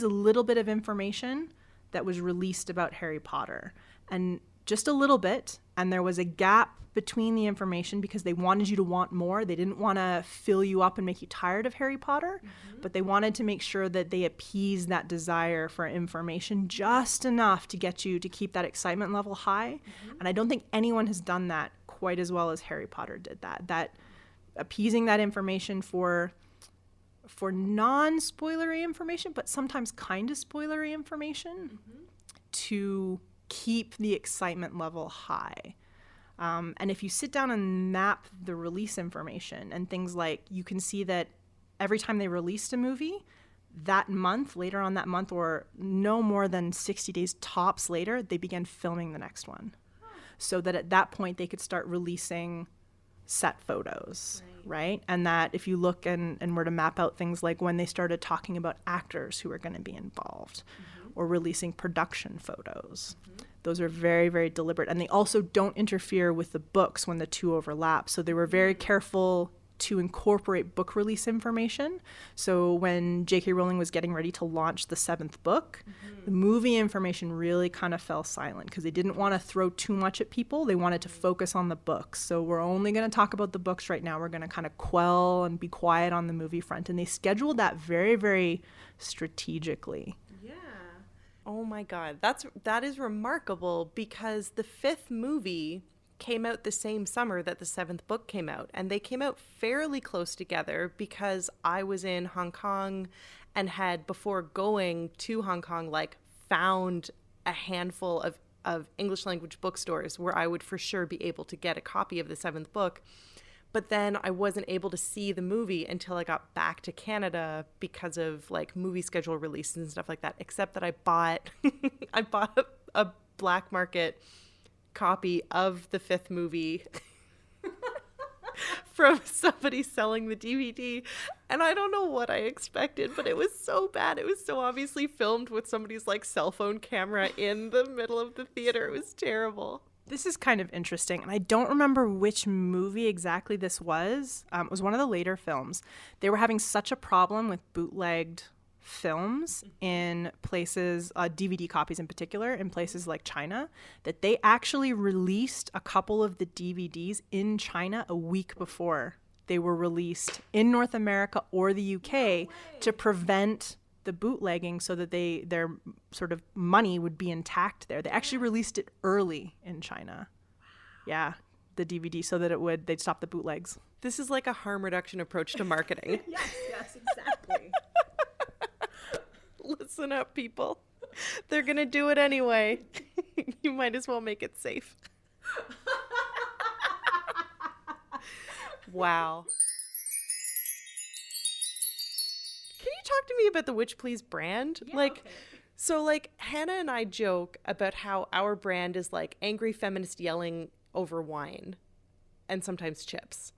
a little bit of information that was released about Harry Potter, and just a little bit, and there was a gap between the information because they wanted you to want more. They didn't want to fill you up and make you tired of Harry Potter, but they wanted to make sure that they appeased that desire for information just enough to get you to keep that excitement level high. And I don't think anyone has done that quite as well as Harry Potter did that appeasing that information for non-spoilery information, but sometimes kind of spoilery information to keep the excitement level high. And if you sit down and map the release information and things like, you can see that every time they released a movie, that month, later on that month, or no more than 60 days tops later, they began filming the next one. So that at that point they could start releasing set photos, right? And that if you look and were to map out things like when they started talking about actors who are going to be involved or releasing production photos, those are very, very deliberate. And they also don't interfere with the books when the two overlap. So they were very careful to incorporate book release information. So when J.K. Rowling was getting ready to launch the 7th book, the movie information really kind of fell silent because they didn't want to throw too much at people. They wanted to focus on the books. So we're only going to talk about the books right now. We're going to kind of quell and be quiet on the movie front. And they scheduled that very, very strategically. Yeah. Oh my God. That is remarkable because the fifth movie came out the same summer that the seventh book came out. And they came out fairly close together because I was in Hong Kong and had, before going to Hong Kong, like found a handful of English language bookstores where I would for sure be able to get a copy of the seventh book. But then I wasn't able to see the movie until I got back to Canada because of like movie schedule releases and stuff like that. Except that I bought a black market copy of the fifth movie from somebody selling the DVD. And I don't know what I expected, but it was so bad. It was so obviously filmed with somebody's like cell phone camera in the middle of the theater. It was terrible. This is kind of interesting, and I don't remember which movie exactly this was. It was one of the later films. They were having such a problem with bootlegged films in places, DVD copies in particular, in places like China, that they actually released a couple of the DVDs in China a week before they were released in North America or the UK to prevent the bootlegging so that their sort of money would be intact there. They actually released it early in China. Yeah, the DVD so that they'd stop the bootlegs. This is like a harm reduction approach to marketing. Yes, exactly. Listen up, people. They're going to do it anyway. You might as well make it safe. Wow. Can you talk to me about the Witch Please brand? Yeah, like, okay. So like Hannah and I joke about how our brand is like angry feminist yelling over wine and sometimes chips.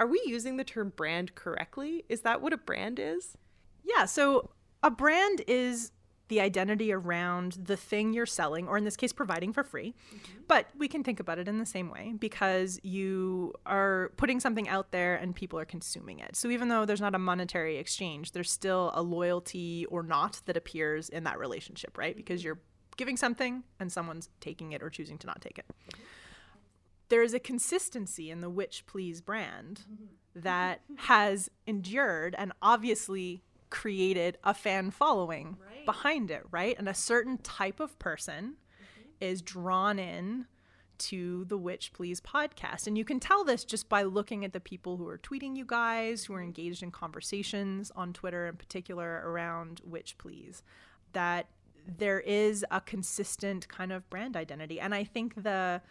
Are we using the term brand correctly? Is that what a brand is? Yeah, so a brand is the identity around the thing you're selling, or in this case, providing for free. Mm-hmm. But we can think about it in the same way because you are putting something out there and people are consuming it. So even though there's not a monetary exchange, there's still a loyalty or not that appears in that relationship, right? Mm-hmm. Because you're giving something and someone's taking it or choosing to not take it. Mm-hmm. There is a consistency in the Witch Please brand that has endured and obviously created a fan following behind it, right? And a certain type of person is drawn in to the Witch Please podcast. And you can tell this just by looking at the people who are tweeting you guys, who are engaged in conversations on Twitter in particular around Witch Please, that there is a consistent kind of brand identity. And I think the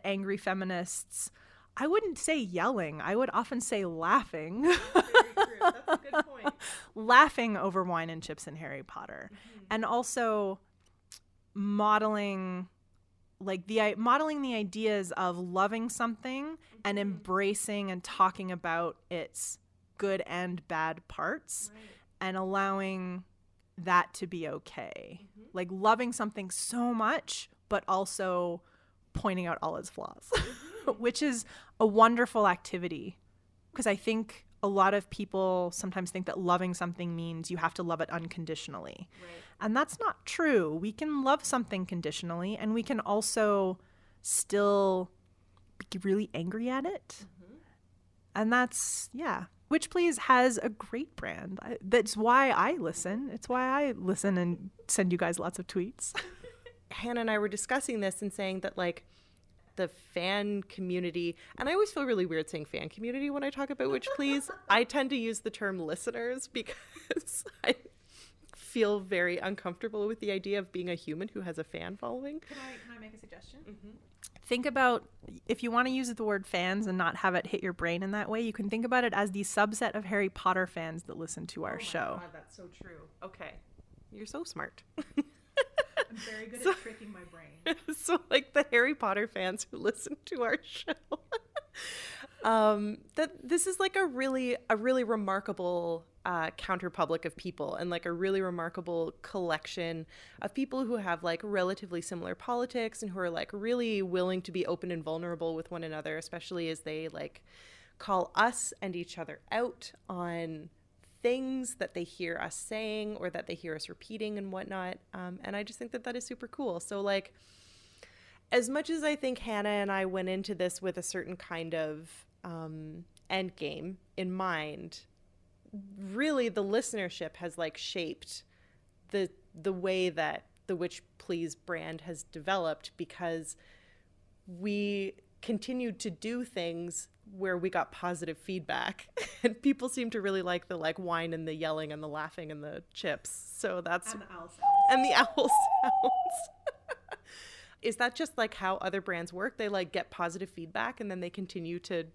angry feminists, I wouldn't say yelling, I would often say laughing. Very true. That's a good point. Laughing over wine and chips and Harry Potter. Mm-hmm. And also modeling the ideas of loving something and embracing and talking about its good and bad parts and allowing that to be okay. Mm-hmm. Like loving something so much, but also pointing out all its flaws, which is a wonderful activity. Because I think a lot of people sometimes think that loving something means you have to love it unconditionally. Right. And that's not true. We can love something conditionally, and we can also still be really angry at it. Mm-hmm. And that's, yeah. Witch Please has a great brand. That's why I listen. It's why I listen and send you guys lots of tweets. Hannah and I were discussing this and saying that, like, the fan community, and I always feel really weird saying fan community when I talk about Witch Please. I tend to use the term listeners because I feel very uncomfortable with the idea of being a human who has a fan following. Can I make a suggestion? Mm-hmm. Think about, if you want to use the word fans and not have it hit your brain in that way, you can think about it as the subset of Harry Potter fans that listen to our show. God, that's so true. Okay. You're so smart. I'm very good at tricking my brain. So, like, the Harry Potter fans who listen to our show, that this is like a really remarkable counterpublic of people, and like a really remarkable collection of people who have like relatively similar politics and who are like really willing to be open and vulnerable with one another, especially as they like call us and each other out on things that they hear us saying or that they hear us repeating and whatnot. And I just think that is super cool. So like, as much as I think Hannah and I went into this with a certain kind of end game in mind, really the listenership has like shaped the way that the Witch Please brand has developed, because we continued to do things where we got positive feedback and people seem to really like the wine and the yelling and the laughing and the chips. So that's And the owl sounds. and the owl sounds. Is that just how other brands work? They get positive feedback and then they continue to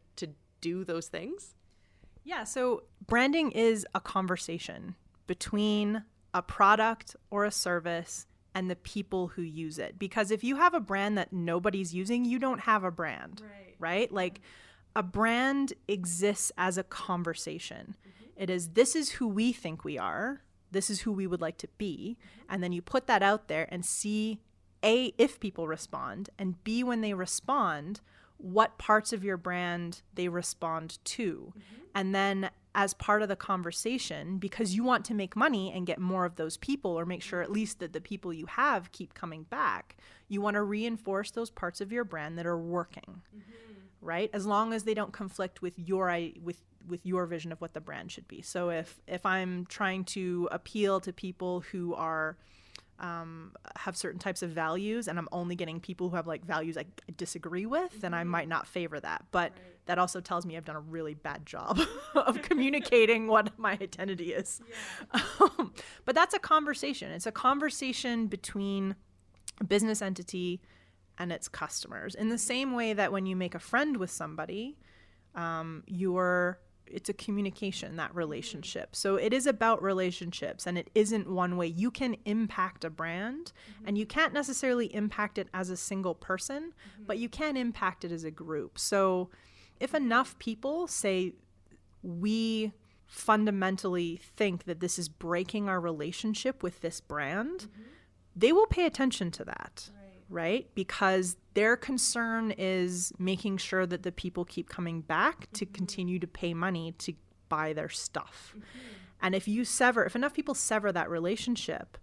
do those things? Yeah, so branding is a conversation between a product or a service and the people who use it. Because if you have a brand that nobody's using, you don't have a brand, right? A brand exists as a conversation. Mm-hmm. This is who we think we are. This is who we would like to be. Mm-hmm. And then you put that out there and see, A, if people respond, and B, when they respond, what parts of your brand they respond to. Mm-hmm. And then as part of the conversation, because you want to make money and get more of those people, or make sure at least that the people you have keep coming back, you want to reinforce those parts of your brand that are working, right? As long as they don't conflict with your vision of what the brand should be. So if I'm trying to appeal to people who are have certain types of values, and I'm only getting people who have values I disagree with, then I might not favor that. But that also tells me I've done a really bad job of communicating what my identity is. Yeah. But that's a conversation. It's a conversation between a business entity and its customers. In the same way that when you make a friend with somebody, it's a communication, that relationship. So it is about relationships, and it isn't one way. You can impact a brand, and you can't necessarily impact it as a single person, but you can impact it as a group. So if enough people say, we fundamentally think that this is breaking our relationship with this brand, they will pay attention to that. Right? Because their concern is making sure that the people keep coming back to continue to pay money to buy their stuff. And if enough people sever that relationship,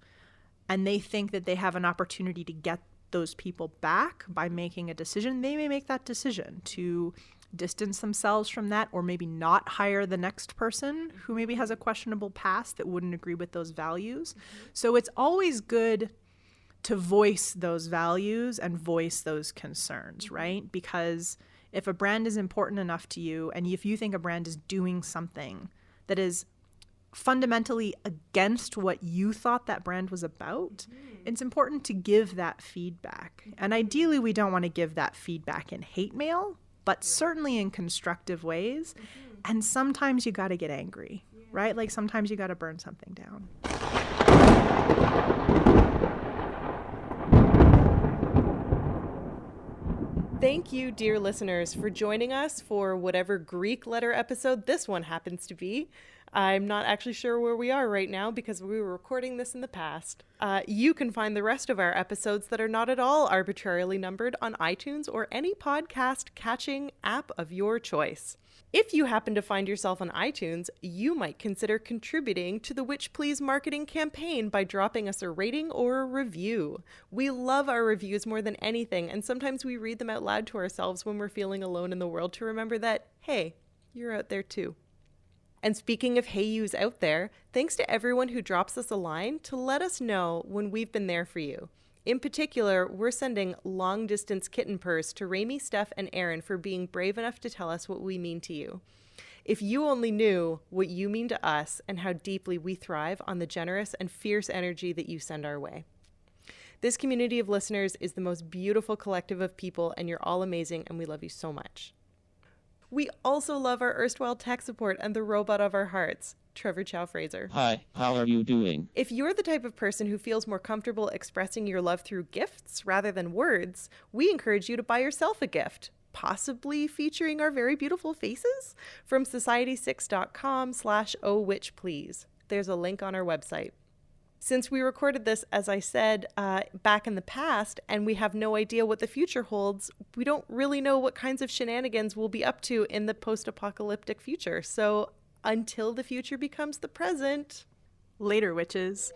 and they think that they have an opportunity to get those people back by making a decision, they may make that decision to distance themselves from that, or maybe not hire the next person who maybe has a questionable past that wouldn't agree with those values. So it's always good to voice those values and voice those concerns, right? Because if a brand is important enough to you, and if you think a brand is doing something that is fundamentally against what you thought that brand was about, it's important to give that feedback. And ideally, we don't want to give that feedback in hate mail, but certainly in constructive ways. And sometimes you got to get angry, right? Sometimes you got to burn something down. Thank you, dear listeners, for joining us for whatever Greek letter episode this one happens to be. I'm not actually sure where we are right now because we were recording this in the past. You can find the rest of our episodes that are not at all arbitrarily numbered on iTunes or any podcast catching app of your choice. If you happen to find yourself on iTunes, you might consider contributing to the Witch Please marketing campaign by dropping us a rating or a review. We love our reviews more than anything, and sometimes we read them out loud to ourselves when we're feeling alone in the world to remember that, hey, you're out there too. And speaking of hey yous out there, thanks to everyone who drops us a line to let us know when we've been there for you. In particular, we're sending long-distance kitten purrs to Rami, Steph, and Aaron for being brave enough to tell us what we mean to you. If you only knew what you mean to us and how deeply we thrive on the generous and fierce energy that you send our way. This community of listeners is the most beautiful collective of people, and you're all amazing, and we love you so much. We also love our erstwhile tech support and the robot of our hearts, Trevor Chow Fraser. Hi, how are you doing? If you're the type of person who feels more comfortable expressing your love through gifts rather than words, we encourage you to buy yourself a gift, possibly featuring our very beautiful faces, from society6.com/ohwitchplease. There's a link on our website. Since we recorded this, as I said, back in the past, and we have no idea what the future holds, we don't really know what kinds of shenanigans we'll be up to in the post-apocalyptic future. So until the future becomes the present, Later, witches.